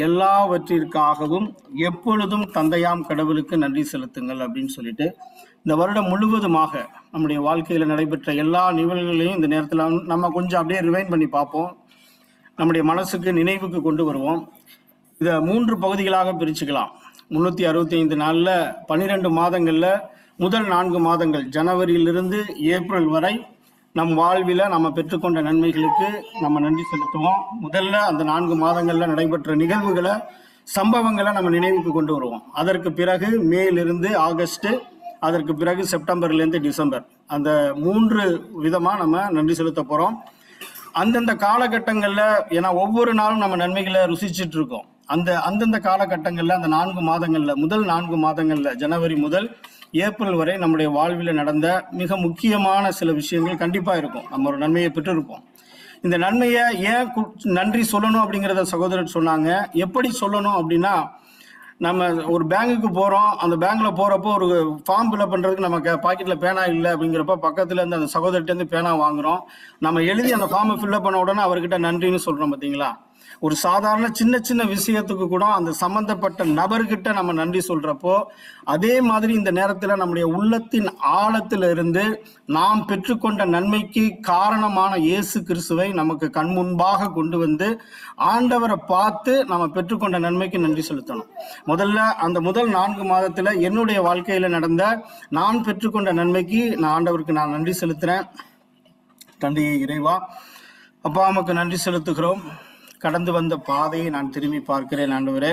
எல்லாவற்றிற்காகவும் எப்பொழுதும் தந்தையாம் கடவுளுக்கு நன்றி செலுத்துங்கள் அப்படின்னு சொல்லிட்டு இந்த வருடம் முழுவதுமாக நம்முடைய வாழ்க்கையில் நடைபெற்ற எல்லா நிகழ்வுகளையும் இந்த நேரத்தில் நம்ம கொஞ்சம் அப்படியே ரிவைண்ட் பண்ணி பார்ப்போம். நம்முடைய மனசுக்கு நினைவுக்கு கொண்டு வருவோம். இதை 3 பகுதிகளாக பிரிச்சுக்கலாம். 365 நாளில் 12 மாதங்களில் முதல் 4 மாதங்கள் ஜனவரியிலிருந்து ஏப்ரல் வரை நம் வாழ்வில் நம்ம பெற்றுக்கொண்ட நன்மைகளுக்கு நம்ம நன்றி செலுத்துவோம். முதல்ல அந்த 4 மாதங்களில் நடைபெற்ற நிகழ்வுகளை சம்பவங்களை நம்ம நினைவுக்கு கொண்டு வருவோம். அதற்கு பிறகு மேலிருந்து ஆகஸ்ட், அதற்கு பிறகு செப்டம்பர்லேருந்து டிசம்பர், அந்த 3 விதமாக நம்ம நன்றி செலுத்த போகிறோம். அந்தந்த காலகட்டங்களில், ஏன்னா ஒவ்வொரு நாளும் நம்ம நன்மைகளை ருசிச்சுட்டு இருக்கோம். அந்தந்த காலகட்டங்களில் அந்த 4 மாதங்களில் முதல் 4 மாதங்களில் ஜனவரி முதல் ஏப்ரல் வரை நம்முடைய வாழ்வில் நடந்த மிக முக்கியமான சில விஷயங்கள் கண்டிப்பாக இருக்கும். நம்ம ஒரு நன்மையை பெற்றிருப்போம். இந்த நன்மையை ஏன் நன்றி சொல்லணும் அப்படிங்கிறத சகோதரர் சொன்னாங்க. எப்படி சொல்லணும் அப்படின்னா, நம்ம ஒரு பேங்குக்கு போகிறோம். அந்த பேங்க்கில் போகிறப்போ ஒரு ஃபார்ம் ஃபில்அப் பண்ணுறதுக்கு நம்ம பாக்கெட்டில் பேனா இல்லை அப்படிங்கிறப்ப பக்கத்தில் இருந்து அந்த சகோதரர்கிட்டேருந்து பேனா வாங்குகிறோம். நம்ம எழுதி அந்த ஃபார்மை ஃபில்அப் பண்ண உடனே அவர்கிட்ட நன்றின்னு சொல்கிறோம். பார்த்தீங்களா? ஒரு சாதாரண சின்ன சின்ன விஷயத்துக்கு கூட அந்த சம்பந்தப்பட்ட நபர்கிட்ட நம்ம நன்றி சொல்றப்போ, அதே மாதிரி இந்த நேரத்தில் நம்முடைய உள்ளத்தின் ஆழத்தில் இருந்து நாம் பெற்றுக்கொண்ட நன்மைக்கு காரணமான இயேசு கிறிஸ்துவை நமக்கு கண் முன்பாக கொண்டு வந்து ஆண்டவரை பார்த்து நம்ம பெற்றுக்கொண்ட நன்மைக்கு நன்றி செலுத்தணும். முதல்ல அந்த முதல் 4 மாதத்துல என்னுடைய வாழ்க்கையில நடந்த நான் பெற்றுக்கொண்ட நன்மைக்கு நான் ஆண்டவருக்கு நான் நன்றி செலுத்துறேன். தந்தை இறைவா, அப்பா அம்மாக்கு நன்றி செலுத்துகிறோம். கடந்து வந்த பாதையை நான் திரும்பி பார்க்கிறேன். ஆண்டவரே,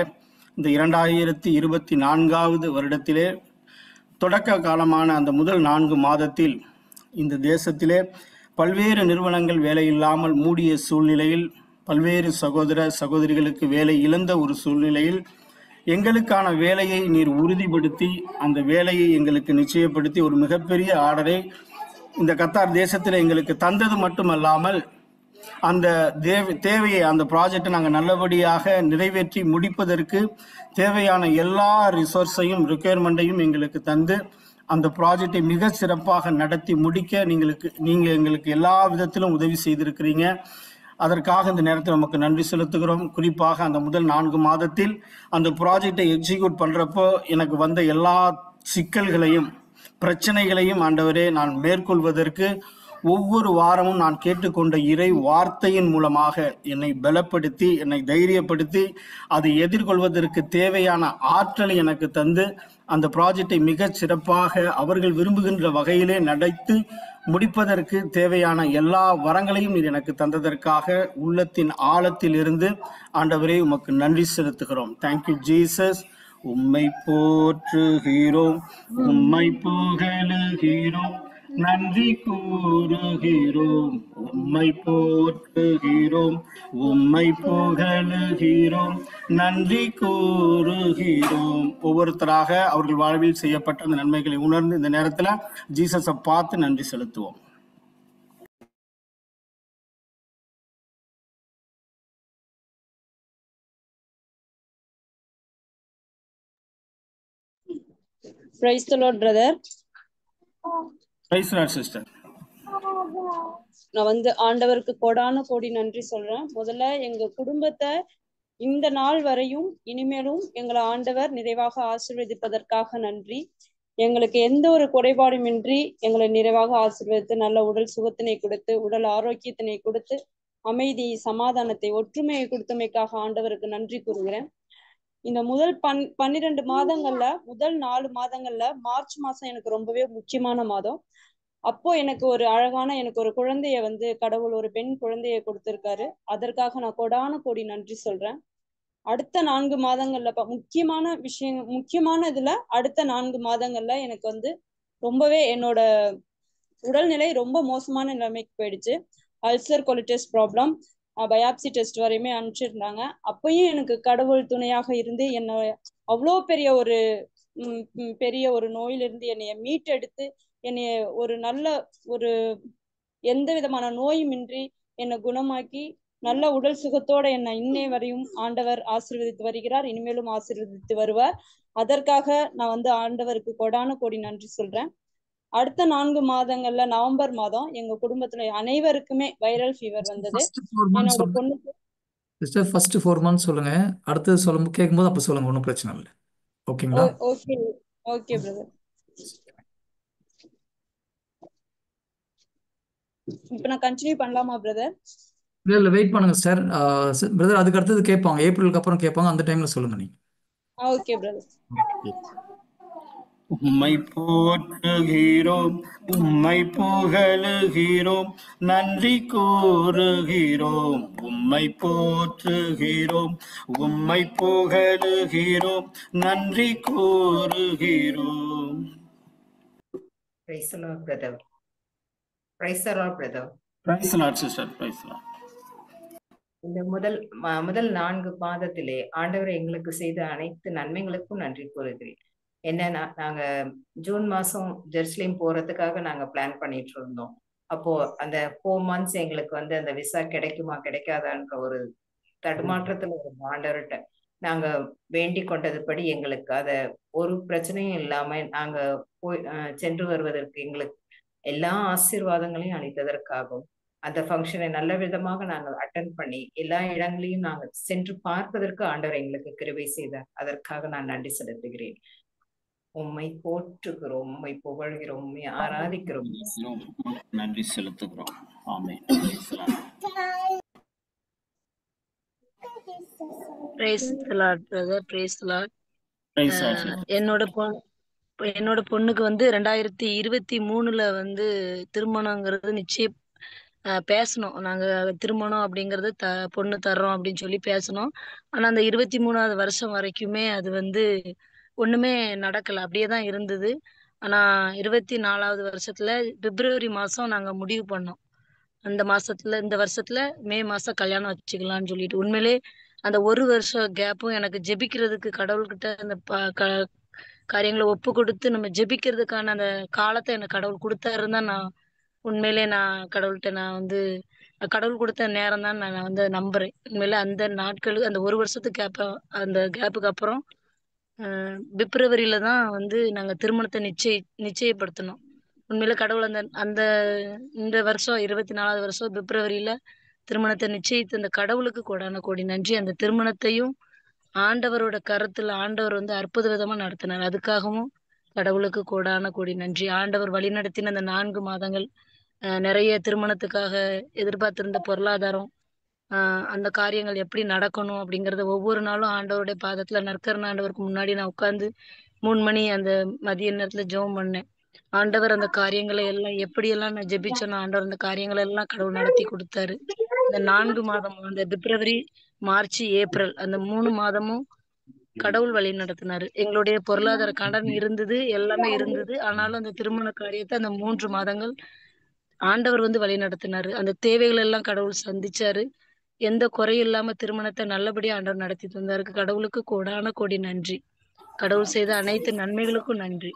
இந்த 2024வது வருடத்திலே தொடக்க காலமான அந்த முதல் 4 மாதத்தில் இந்த தேசத்திலே பல்வேறு நிறுவனங்கள் வேலை இல்லாமல் மூடிய சூழ்நிலையில், பல்வேறு சகோதர சகோதரிகளுக்கு வேலை இழந்த ஒரு சூழ்நிலையில் எங்களுக்கான வேலையை நீர் உறுதிப்படுத்தி, அந்த வேலையை எங்களுக்கு நிச்சயப்படுத்தி ஒரு மிகப்பெரிய ஆர்டரை இந்த கத்தார் தேசத்தில் எங்களுக்கு தந்தது மட்டுமல்லாமல், அந்த தேவையை, அந்த ப்ராஜெக்டை நாங்கள் நல்லபடியாக நிறைவேற்றி முடிப்பதற்கு தேவையான எல்லா ரிசோர்ஸையும் ரிக்குயர்மெண்ட்டையும் எங்களுக்கு தந்து அந்த ப்ராஜெக்டை மிக சிறப்பாக நடத்தி முடிக்க நீங்கள் எங்களுக்கு எல்லா விதத்திலும் உதவி செய்திருக்கிறீங்க. அதற்காக இந்த நேரத்தில் நமக்கு நன்றி செலுத்துகிறோம். குறிப்பாக அந்த முதல் 4 மாதத்தில் அந்த ப்ராஜெக்டை எக்ஸிக்யூட் பண்ணுறப்போ எனக்கு வந்த எல்லா சிக்கல்களையும் பிரச்சனைகளையும் ஆண்டவரே நான் மேற்கொள்வதற்கு ஒவ்வொரு வாரமும் நான் கேட்டுக்கொண்ட இறை வார்த்தையின் மூலமாக என்னை பலப்படுத்தி, என்னை தைரியப்படுத்தி, அதை எதிர்கொள்வதற்கு தேவையான ஆற்றலை எனக்கு தந்து அந்த ப்ராஜெக்டை மிக சிறப்பாக அவர்கள் விரும்புகின்ற வகையிலே நடத்தி முடிப்பதற்கு தேவையான எல்லா வரங்களையும் நீர் எனக்கு தந்ததற்காக உள்ளத்தின் ஆழத்தில் இருந்து ஆண்டவரே உமக்கு நன்றி செலுத்துகிறோம். Thank you Jesus. உம்மை போற்றுகிறோம், உம்மை புகழுகிறோம், நன்றி கூறுகிறோம். உம்மை போற்றுகிறோம், உம்மை புகழுகிறோம், நன்றி கூறுகிறோம். ஒவ்வொருத்தராக அவர்கள் வாழ்வில் செய்யப்பட்ட அந்த நன்மைகளை உணர்ந்து இந்த நேரத்தில் ஜீசஸை பார்த்து நன்றி செலுத்துவோம். Praise the Lord, brother. Praise the Lord, sister. நான் ஆண்டவருக்கு கோடான கோடி நன்றி சொல்றேன். முதல்ல எங்க குடும்பத்தை இந்த நாள் வரையும் இனிமேலும் எங்களை ஆண்டவர் நிறைவாக ஆசீர்வதிப்பதற்காக நன்றி. எங்களுக்கு எந்த ஒரு குறைபாடுமின்றி எங்களை நிறைவாக ஆசீர்வதித்து நல்ல உடல் சுகத்தினை கொடுத்து, உடல் ஆரோக்கியத்தினை கொடுத்து, அமைதி, சமாதானத்தை, ஒற்றுமையை கொடுத்தமைக்காக ஆண்டவருக்கு நன்றி கூறுகிறேன். இந்த முதல் 12 மாதங்கள்ல முதல் 4 மாதங்கள்ல மார்ச் மாசம் எனக்கு ரொம்பவே முக்கியமான மாதம். அப்போ எனக்கு ஒரு அழகான ஒரு குழந்தைய கடவுள் ஒரு பெண் குழந்தைய கொடுத்திருக்காரு. அதற்காக நான் கோடான கோடி நன்றி சொல்றேன். அடுத்த 4 மாதங்கள்ல முக்கியமான இதுல அடுத்த 4 மாதங்கள்ல எனக்கு ரொம்பவே என்னோட உடல்நிலை ரொம்ப மோசமான நிலைமைக்கு போயிடுச்சு. அல்சர் கொலிட்டிஸ் ப்ராப்ளம், பயாப்சி டெஸ்ட் வரையுமே அனுப்பிச்சிருந்தாங்க. அப்பயும் எனக்கு கடவுள் துணையாக இருந்து என்ன அவ்வளோ பெரிய ஒரு நோயிலிருந்து என்னைய மீட்டெடுத்து என்னைய ஒரு நல்ல ஒரு எந்த விதமான நோயுமின்றி என்னை குணமாக்கி நல்ல உடல் சுகத்தோட என்னை இன்னை வரையும் ஆண்டவர் ஆசீர்வதித்து வருகிறார். இனிமேலும் ஆசீர்வதித்து வருவார். அதற்காக நான் ஆண்டவருக்கு கோடான கோடி நன்றி சொல்றேன். அடுத்த 4 மாதங்கள்ல நவம்பர் மாதம் எங்க குடும்பத்துல அனைவருக்குமே வைரல் ஃபீவர் வந்தது. என்னோட பொண்ணுக்கு சிஸ்டர் ஃபர்ஸ்ட் 4 months சொல்லுங்க. அடுத்தது சொல்லும் கேட்கும்போது அப்போ சொல்லுங்க, ஒன்றும் பிரச்சனை இல்லை. ஓகேங்களா? Okay okay brother. இப்ப நான் கண்டினியூ பண்ணலாமா பிரதர்? இல்லை இல்லை, வெயிட் பண்ணுங்க சார். பிரதர் அதுக்கு அடுத்தது கேட்பாங்க, ஏப்ரலுக்கு அப்புறம் கேட்பாங்க, அந்த டைம்ல சொல்லுங்க நீங்க. Okay brother. உம்மை போற்றுகிறோம், உம்மை புகழுகிறோம், நன்றி கூறுகிறோம். உம்மை போற்றுகிறோம், உம்மை புகழுகிறோம், நன்றி கூறுகிறோம். Praise the Lord, brother. Praise the Lord, brother. Praise the Lord, sister. Praise the Lord. இந்த முதல் 4 பாதத்திலே ஆண்டவர் எங்களுக்கு செய்த அனைத்து நன்மைகளுக்கும் நன்றி கூறுகிறேன். என்னன்னா, நாங்க ஜூன் மாசம் ஜெருசலேம் போறதுக்காக நாங்க பிளான் பண்ணிட்டு இருந்தோம். அப்போ அந்த 4 months எங்களுக்கு அந்த விசா கிடைக்குமா கிடைக்காதான்ற ஒரு தடுமாற்றத்துல ஒரு ஆண்டவர்கிட்ட நாங்க வேண்டிக் கொண்டதுபடி எங்களுக்கு அத ஒரு பிரச்சனையும் இல்லாம நாங்க போய் சென்று வருவதற்கு எங்களுக்கு எல்லா ஆசீர்வாதங்களையும் அளித்ததற்காகவும் அந்த ஃபங்க்ஷனை நல்ல விதமாக நாங்கள் அட்டன் பண்ணி எல்லா இடங்களையும் நாங்கள் சென்று பார்ப்பதற்கு ஆண்டவர் எங்களுக்கு கிருபை செய்தார். அதற்காக நான் நன்றி செலுத்துகிறேன். உம்மை போற்றுகிறோம், உம்மை புகழ்கிறோம், உம்மை ஆராதிக்கிறோம். நன்றி செலுத்துகிறோம். ஆமென். Praise the Lord, brother. Praise the Lord. Praise the Lord. என்னோட பொண்ணுக்கு 2023 திருமணங்கிறது நிச்சயம் பேசணும். நாங்க திருமணம் அப்படிங்கறது பொண்ணு தர்றோம் அப்படின்னு சொல்லி பேசணும். ஆனா அந்த 23வது வருஷம் வரைக்குமே அது ஒண்ணுமே நடக்கல, அப்படியேதான் இருந்தது. ஆனா 24வது வருஷத்துல பிப்ரவரி மாசம் நாங்க முடிவு பண்ணோம். இந்த வருஷத்துல மே மாசம் கல்யாணம் வச்சுக்கலாம்னு சொல்லிட்டு. உண்மையிலே அந்த ஒரு வருஷம் கேப்பும் எனக்கு ஜெபிக்கிறதுக்கு கடவுள்கிட்ட அந்த காரியங்களை ஒப்பு கொடுத்து நம்ம ஜெபிக்கிறதுக்கான அந்த காலத்தை எனக்கு கடவுள் கொடுத்தாருன்னு தான் உண்மையிலே கடவுள் கொடுத்த நேரம் தான் நான் நம்புறேன். உண்மையிலே அந்த நாட்களுக்கு அந்த ஒரு வருஷத்துக்கு அந்த கேப்புக்கு அப்புறம் பிப்ரவரியில தான் நாங்க திருமணத்தை நிச்சயப்படுத்தணும். உண்மையில கடவுள் இந்த வருஷம் 24வது வருஷம் பிப்ரவரியில திருமணத்தை நிச்சயித்த அந்த கடவுளுக்கு கோடி நன்றி. அந்த திருமணத்தையும் ஆண்டவரோட கருத்துல ஆண்டவர் அற்புத விதமா நடத்தினார். அதுக்காகவும் கடவுளுக்கு கோடி நன்றி. ஆண்டவர் வழிநடத்தின அந்த 4 மாதங்கள் நிறைய திருமணத்துக்காக எதிர்பார்த்திருந்த பொருளாதாரம், அந்த காரியங்கள் எப்படி நடக்கணும் அப்படிங்கறத ஒவ்வொரு நாளும் ஆண்டவருடைய பாதத்துல நற்கரண ஆண்டவருக்கு முன்னாடி நான் உட்கார்ந்து 3 மணி அந்த மதிய நேரத்துல ஜெபம் பண்ணேன். ஆண்டவர் அந்த காரியங்களை எல்லாம் எப்படியெல்லாம் நான் ஜெபிச்சேனோ ஆண்டவர் அந்த காரியங்களை எல்லாம் கடவுள் நடத்தி கொடுத்தாரு. இந்த 4 மாதம், அந்த பிப்ரவரி, மார்ச், ஏப்ரல் அந்த 3 மாதமும் கடவுள் வழி நடத்தினாரு. எங்களுடைய பொருளாதார கடன் இருந்தது, எல்லாமே இருந்தது. ஆனாலும் அந்த திருமண காரியத்தை அந்த 3 மாதங்கள் ஆண்டவர் வழி நடத்தினாரு. அந்த தேவைகள் எல்லாம் கடவுள் சந்திச்சாரு. எந்த குறையும் இல்லாம திருமணத்தை நல்லபடியா ஆண்டவர் நடத்தி தந்தாருக்கு. கடவுளுக்கு கோடி நன்றி. கடவுள் செய்த அனைத்து நன்மைகளுக்கும் நன்றி.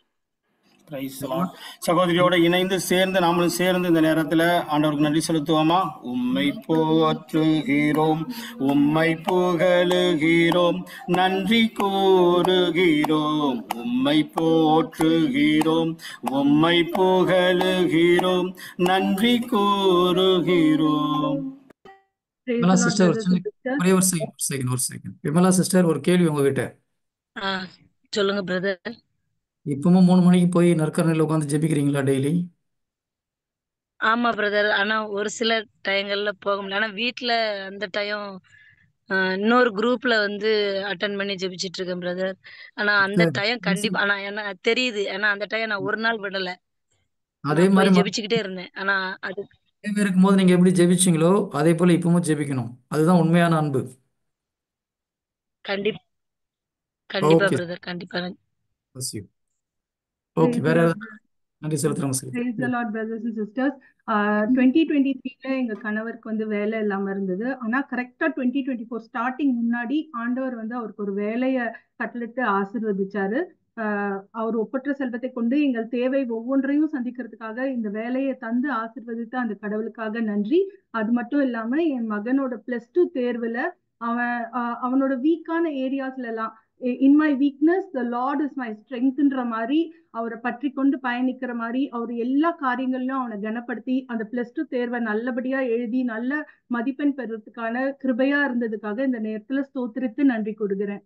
சகோதரியோட இணைந்து நாமளும் சேர்ந்து இந்த நேரத்துல ஆண்டவருக்கு நன்றி செலுத்துவோமா? உம்மை போற்றுகிறோம், உம்மை புகழுகிறோம், நன்றி கூறுகிறோம். உம்மை போற்றுகிறோம், உம்மை புகழுகிறோம், நன்றி கூறுகிறோம். விமலா சிஸ்டர் ஒரே ஒரு செகண்ட். விமலா சிஸ்டர், ஒரு கேள்வி உங்ககிட்ட. சொல்லுங்க பிரதர். இப்பவும் 3 மணிக்கு போய் நற்கரணையில உட்காந்து ஜெபிக்கிறீங்களா டெய்லி? ஆமா பிரதர். ஆனா ஒரு சில டைங்கள்ல போக முடியல. ஆனா வீட்டுல அந்த டைம் இன்னொரு குரூப்ல அட்டன் பண்ணி ஜெபிச்சிட்டு இருக்கேன் பிரதர். ஆனா அந்த டைம் கண்டிப்பா, ஆனா என்ன தெரியுது, ஏன்னா அந்த டைம் நான் ஒரு நாள் விடல, அதே நான் மாதிரி போய் ஜெபிச்சுக்கிட்டே இருந்தேன். ஆனா அது இருக்கும்போது நீங்க எப்படி ஜெபிச்சீங்களோ அதே போல இப்பவும் ஜெபிக்கணும். அதுதான் உண்மையான அன்பு. கண்டிப்பா ஓகே, பிரதர், கண்டிப்பா. ஓகே, வேற நன்றி செலுத்துறோம் sir. Praise the Lord, brothers and sisters. 2023ல எங்க கணவருக்கு வேலை இல்லாம இருந்தது. ஆனா கரெக்டா 2024 ஸ்டார்டிங் முன்னாடி ஆண்டவர் அவருக்கு ஒரு வேலையை கட்டளிட்டு ஆசீர்வதிச்சாரு. அவர் ஒப்பற்ற செல்வத்தை கொண்டு எங்கள் தேவை ஒவ்வொன்றையும் சந்திக்கிறதுக்காக இந்த வேலையை தந்து ஆசீர்வதித்த அந்த கடவுளுக்காக நன்றி. அது மட்டும் இல்லாம என் மகனோட +2 தேர்வுல அவனோட வீக்கான ஏரியாஸ்ல எல்லாம் in my weakness the Lord is my ஸ்ட்ரெங்க்ன்ற மாதிரி அவரை பற்றி கொண்டு பயணிக்கிற மாதிரி அவர் எல்லா காரியங்களிலும் அவனை கனப்படுத்தி அந்த +2 தேர்வை நல்லபடியா எழுதி நல்ல மதிப்பெண் பெறதுக்கான கிருபையா இருந்ததுக்காக இந்த நேரத்துல ஸ்தோத்திரித்து நன்றி கொடுக்கிறேன்.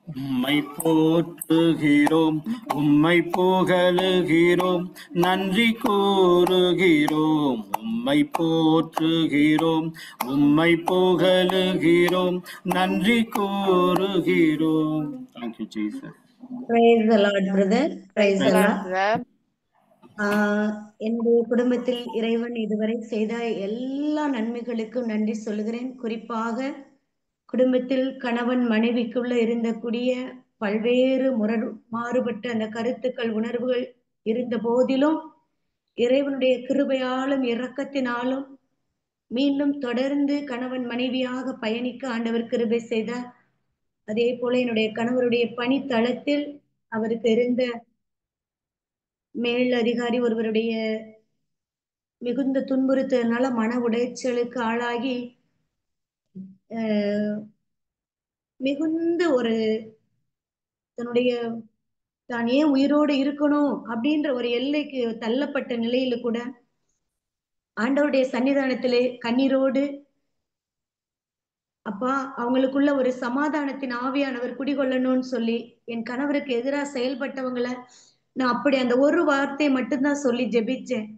உம்மை போற்றுகிறோம், உம்மை புகழுகிறோம், நன்றி கூறுகிறோம். உம்மை போற்றுகிறோம், உம்மை புகழுகிறோம், நன்றி கூறுகிறோம். Thank you, Jesus. Praise the Lord, brother. Praise the Lord. brother. என்னுடைய குடும்பத்தில் இறைவன் இதுவரை செய்த எல்லா நன்மைகளுக்கும் நன்றி சொல்லுகிறேன். குறிப்பாக குடும்பத்தில் கணவன் மனைவிக்குள்ள இருந்தக்கூடிய பல்வேறு மாறுபட்ட அந்த கருத்துக்கள் உணர்வுகள் இருந்த போதிலும் இறைவனுடைய கிருபையாலும் இரக்கத்தினாலும் மீண்டும் தொடர்ந்து கணவன் மனைவியாக பயணிக்க ஆண்டவர் கிருபை செய்தார். அதே போல என்னுடைய கணவருடைய பணித்தளத்தில் அவருக்கு இருந்த மேல் அதிகாரி ஒருவருடைய மிகுந்த துன்புறுத்தலினால மன உடைச்சலுக்கு ஆளாகி மிகுந்த ஒரு தன்னுடைய தான் ஏன் உயிரோடு இருக்கணும் அப்படின்ற ஒரு எல்லைக்கு தள்ளப்பட்ட நிலையில கூட ஆண்டவருடைய சன்னிதானத்திலே கண்ணீரோடு அப்பா அவங்களுக்குள்ள ஒரு சமாதானத்தின் ஆவியானவர் குடிகொள்ளணும்னு சொல்லி என் கணவருக்கு எதிராக செயல்பட்டவங்களை நான் அப்படி அந்த ஒரு வார்த்தை மட்டும்தான் சொல்லி ஜெபிச்சேன்.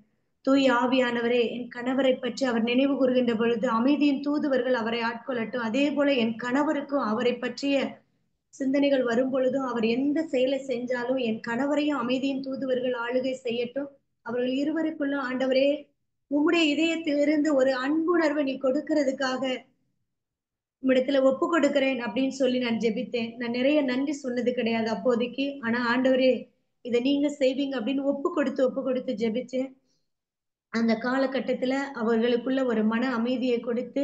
தூய் ஆவியானவரே என் கணவரை பற்றி அவர் நினைவு கூறுகின்ற பொழுது அமைதியின் தூதுவர்கள் அவரை ஆட்கொள்ளட்டும். அதே போல என் கணவருக்கும் அவரை பற்றிய சிந்தனைகள் வரும் பொழுதும் அவர் எந்த செயலை செஞ்சாலும் என் கணவரையும் அமைதியின் தூதுவர்கள் ஆளுகை செய்யட்டும். அவர்கள் இருவருக்குள்ள ஆண்டவரே உம்முடைய இதயத்திலிருந்து ஒரு அன்புணர்வை நீ கொடுக்கறதுக்காக உம்மிடத்துல ஒப்பு கொடுக்கிறேன் அப்படின்னு சொல்லி நான் ஜெபித்தேன். நான் நிறைய நன்றி சொன்னது கிடையாது அப்போதைக்கு. ஆனா ஆண்டவரே இதை நீங்க செய்வீங்க அப்படின்னு ஒப்பு கொடுத்து ஜெபிச்சேன். அந்த காலகட்டத்துல அவர்களுக்குள்ள ஒரு மன அமைதியை கொடுத்து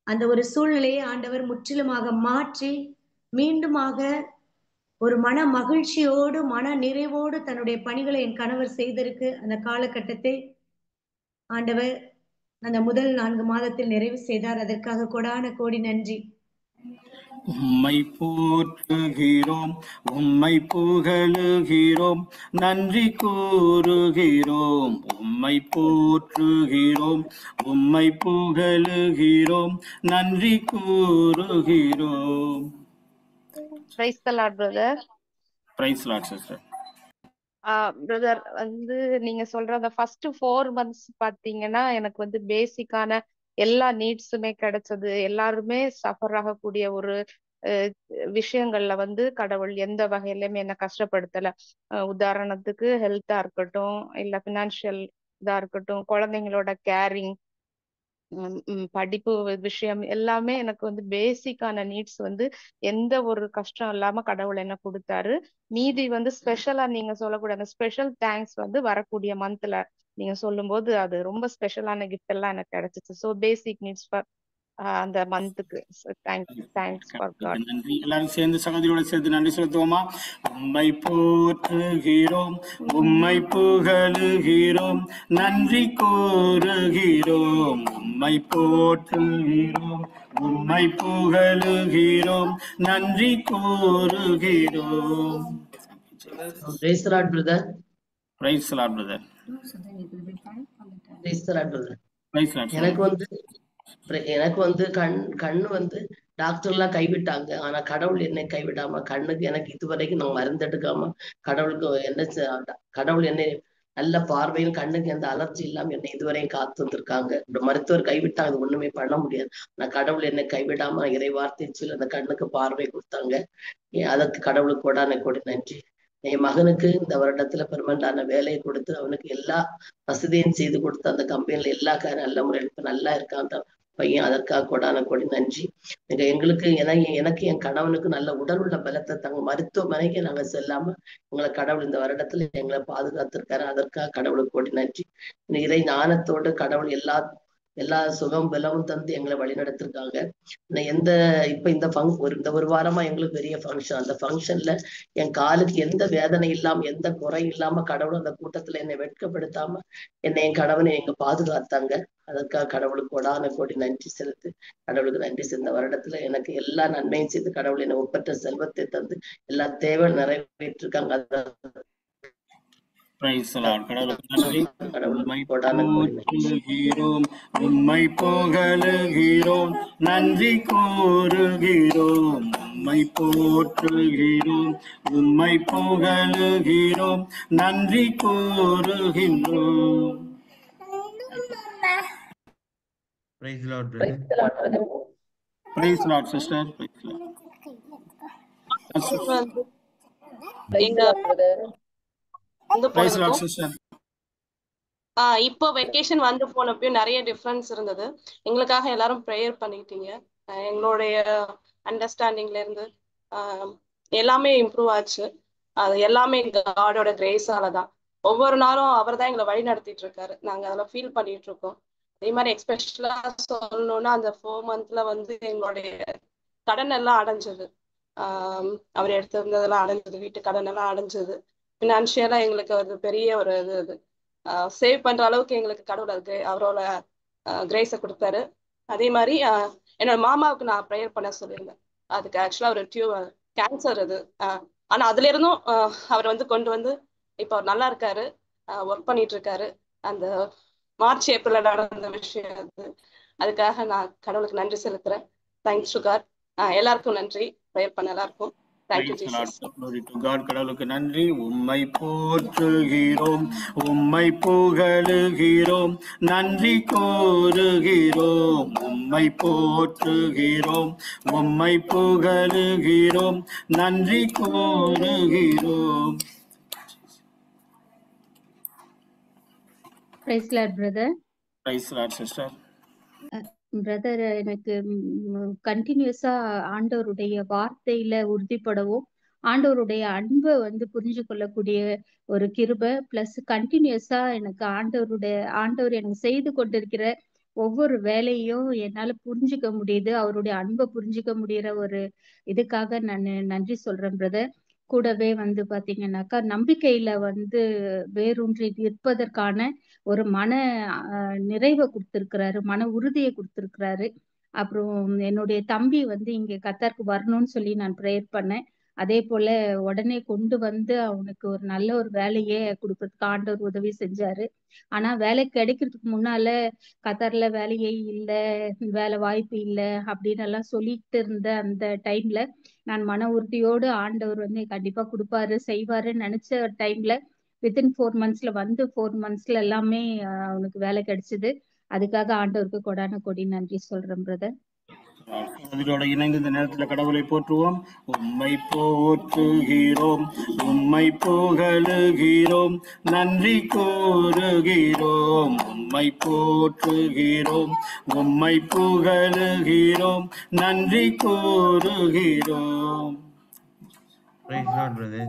அந்த ஒரு சூழ்நிலையை ஆண்டவர் முற்றிலுமாக மாற்றி மீண்டுமாக ஒரு மன மகிழ்ச்சியோடு மன நிறைவோடு தன்னுடைய பணிகளை என் கணவர் செய்திருக்கு. அந்த காலகட்டத்தை ஆண்டவர் அந்த முதல் 4 மாதத்தில் நிறைவு செய்தார். அதற்காக கோடான கோடி நன்றி. உம்மை போற்றுகிறோம், உம்மை புகழுகிறோம், நன்றி கூறுகிறோம். உம்மை போற்றுகிறோம், உம்மை புகழுகிறோம், நன்றி கூறுகிறோம். Praise the Lord, brother. Praise the Lord, sister. Brother வந்து நீங்க சொல்ற அந்த ஃபர்ஸ்ட் 4 months பாத்தீங்கன்னா எனக்கு வந்து பேசிக்கான எல்லா நீட்ஸுமே கிடைச்சது. எல்லாருமே சஃபர் ஆகக்கூடிய ஒரு விஷயங்கள்ல வந்து கடவுள் எந்த வகையிலுமே என்ன கஷ்டப்படுத்தல. உதாரணத்துக்கு ஹெல்த்தா இருக்கட்டும், இல்ல பினான்சியல் இதா இருக்கட்டும், குழந்தைங்களோட கேரிங், படிப்பு விஷயம் எல்லாமே எனக்கு வந்து பேசிக்கான நீட்ஸ் வந்து எந்த ஒரு கஷ்டம் இல்லாம கடவுள் என்ன கொடுத்தாரு. மீதி வந்து ஸ்பெஷலா நீங்க சொல்லக்கூடிய அந்த ஸ்பெஷல் தேங்க்ஸ் வந்து வரக்கூடிய மந்த்ல நீங்க சொல்லும் போது அது ரொம்ப ஸ்பெஷலான கிஃப்ட் எல்லாம் எனக்கு கிடைச்சிச்சு. ஸோ பேசிக் நீட்ஸ் ஃபார் அந்த மந்த்துக்கு தேங்க்ஸ் ஃபார் காட். நன்றி. எல்லாரும் சேர்ந்து சகோதரியோட சேர்த்து நன்றி செலுத்துவோமா? உம்மை போற்றுகிறோம், உம்மை புகழுகிறோம், நன்றி கூறுகிறோம். உம்மை போற்றுகிறோம், உம்மை புகழுகிறோம், நன்றி கூறுகிறோம். Praise the Lord, brother. Praise the Lord, brother. Praise the Lord, brother. Praise the Lord. எனக்கு வந்து கண்ணு வந்து டாக்டர் எல்லாம் கைவிட்டாங்க. ஆனா கடவுள் என்னை கைவிடாம கண்ணுக்கு எனக்கு இதுவரைக்கும் நான் மருந்தெடுக்காம கடவுள் என்னை நல்ல பார்வையும் கண்ணுக்கு எந்த அலர்ஜி இல்லாம என்னை இதுவரையும் காத்து வந்திருக்காங்க. மருத்துவர் கைவிட்டாங்க, அது ஒண்ணுமே பண்ண முடியாது. ஆனா கடவுள் என்னை கைவிடாம இறை வார்த்தை சொல்லி அந்த கண்ணுக்கு பார்வை கொடுத்தாங்க. அதற்கு கடவுளுக்கு கோடான கோடி நன்றி. என் மகனுக்கு இந்த வருடத்துல பெர்மனண்டான வேலையை கொடுத்து அவனுக்கு எல்லா வசதியும் செய்து கொடுத்து அந்த கம்பெனில எல்லா நல்ல முறையில் நல்லா இருக்கான் அந்த பையன். அதற்காக கோடான கோடி நன்றி. எங்களுக்கு எனக்கு என் கணவனுக்கு நல்ல உடல் உள்ள பலத்தை தங்க மருத்துவமனைக்கு நாங்க செல்லாம எங்களை கடவுள் இந்த வருடத்துல எங்களை பாதுகாத்திருக்காரு. அதற்காக கடவுளுக்கு கோடி நன்றி. இறை ஞானத்தோடு கடவுள் எல்லா எல்லா சுகம் பலமும் தந்து எங்களை வழி நடத்திருக்காங்க. இப்ப இந்த ஒரு வாரமா எங்களுக்கு பெரிய ஃபங்க்ஷன். அந்த ஃபங்க்ஷன்ல என் காலுக்கு எந்த வேதனை இல்லாம, எந்த குறையும் இல்லாம கடவுள் அந்த கூட்டத்துல என்னை வெட்கப்படுத்தாம என்னை என் கணவனை எங்க பாதுகாத்தாங்க. அதற்காக கடவுளுக்கு கோடான கோடி நன்றி செலுத்து. கடவுளுக்கு நன்றி செலுத்த வருடத்துல எனக்கு எல்லா நன்மையும் செய்து கடவுள் என்னை ஒப்பற்ற செல்வத்தை தந்து எல்லா தேவை நிறைவேற்றிருக்காங்க. கடவுளுக்கு நன்றி. உம்மை போற்றுகிறோம், உம்மை புகழுகிறோம், நன்றி கூறுகிறோம். உம்மை போற்றுகிறோம், உம்மை புகழுகிறோம், நன்றி கூறுகின்றோம். Praise the Lord, brother. Praise the Lord, sister. Praise the Lord, sister. இப்போ வெக்கேஷன் வந்து போனப்பயும் நிறைய டிஃப்ரென்ஸ் இருந்தது. எங்களுக்காக எல்லாரும் ப்ரேயர் பண்ணிக்கிட்டீங்க. எங்களுடைய அண்டர்ஸ்டாண்டிங்ல இருந்து எல்லாமே இம்ப்ரூவ் ஆச்சு. அது எல்லாமே காடோட கிரேஸால தான். ஒவ்வொரு நாளும் அவர் தான் எங்களை வழி நடத்திட்டு இருக்காரு. நாங்க அதெல்லாம் ஃபீல் பண்ணிட்டு இருக்கோம். அதே மாதிரி எக்ஸ்பெஷலா சொல்லணும்னா அந்த 4 months வந்து எங்களுடைய கடன் எல்லாம் அடைஞ்சது. அவர் எடுத்திருந்ததெல்லாம் அடைஞ்சது, வீட்டு கடன் எல்லாம் அடைஞ்சது. ஃபினான்ஷியலா எங்களுக்கு ஒரு பெரிய ஒரு இது சேவ் பண்ற அளவுக்கு எங்களுக்கு கடவுள் அது அவரோட கிரேஸை கொடுத்தாரு. அதே மாதிரி என்னோட மாமாவுக்கு நான் ப்ரேயர் பண்ண சொல்லியிருந்தேன். அதுக்கு ஆக்சுவலா ஒரு கேன்சர் அது. ஆனா அதுல இருந்தும் அவர் வந்து கொண்டு வந்து இப்போ அவர் நல்லா இருக்காரு, ஒர்க் பண்ணிட்டு இருக்காரு. அந்த மார்ச் ஏப்ரல்ல நடந்த விஷயம் அது. அதுக்காக நான் கடவுளுக்கு நன்றி செலுத்துறேன். Thanks to God. எல்லாருக்கும் நன்றி. ப்ரேயர் பண்ண எல்லாருக்கும் thank you Jesus. Glory to God. கடவுளுக்கு நன்றி. உம்மை போற்றுகிறோம், உம்மை புகழுகிறோம், நன்றி கூறுகிறோம். உம்மை போற்றுகிறோம், உம்மை புகழுகிறோம், நன்றி கூறுகிறோம். Praise Lord, brother. Praise Lord, sister. Brother, எனக்கு கண்டினியூஸா ஆண்டவருடைய வார்த்தையில உறுதிப்படவும், ஆண்டவருடைய அன்பை வந்து புரிஞ்சு கொள்ளக்கூடிய ஒரு கிருபை, பிளஸ் கண்டினியூஸா எனக்கு ஆண்டவர் எனக்கு செய்து கொண்டிருக்கிற ஒவ்வொரு வேலையும் என்னால புரிஞ்சுக்க முடியுது. அவருடைய அன்பை புரிஞ்சுக்க முடியற ஒரு இதுக்காக நான் நன்றி சொல்றேன் பிரதர். கூடவே வந்து பாத்தீங்கன்னாக்கா நம்பிக்கையில வந்து வேரூன்றி நிற்பதற்கான ஒரு மன நிறைவை கொடுத்திருக்கிறாரு, மன உறுதியை கொடுத்திருக்கிறாரு. அப்புறம் என்னுடைய தம்பி வந்து இங்க கத்தாருக்கு வரணும்னு சொல்லி நான் ப்ரேயர் பண்ணேன். அதே போல உடனே கொண்டு வந்து அவனுக்கு ஒரு நல்ல ஒரு வேலையே கொடுக்கறதுக்கு ஆண்டவர் உதவி செஞ்சாரு. ஆனா வேலை கிடைக்கிறதுக்கு முன்னால கத்தார்ல வேலையே இல்லை, வேலை வாய்ப்பு இல்லை அப்படின்னு எல்லாம் சொல்லிட்டு இருந்த அந்த டைம்ல நான் மன உறுதியோடு ஆண்டவர் வந்து கண்டிப்பா கொடுப்பாரு செய்வாருன்னு நினைச்ச டைம்ல வித்தின் 4 monthsல வந்து 4 monthsல எல்லாமே அவனுக்கு வேலை கிடைச்சது. அதுக்காக ஆண்டவருக்கு கொடான கொடி நன்றி சொல்றேன் பிரதர். அதோட இணைந்து இந்த நேரத்தில் கடவுளை போற்றுவோம். உம்மை போற்றுகிறோம், உம்மை புகழுகிறோம், நன்றி கூறுகிறோம். உம்மை போற்றுகிறோம், உம்மை புகழுகிறோம், நன்றி கூறுகிறோம். Praise the Lord, brother.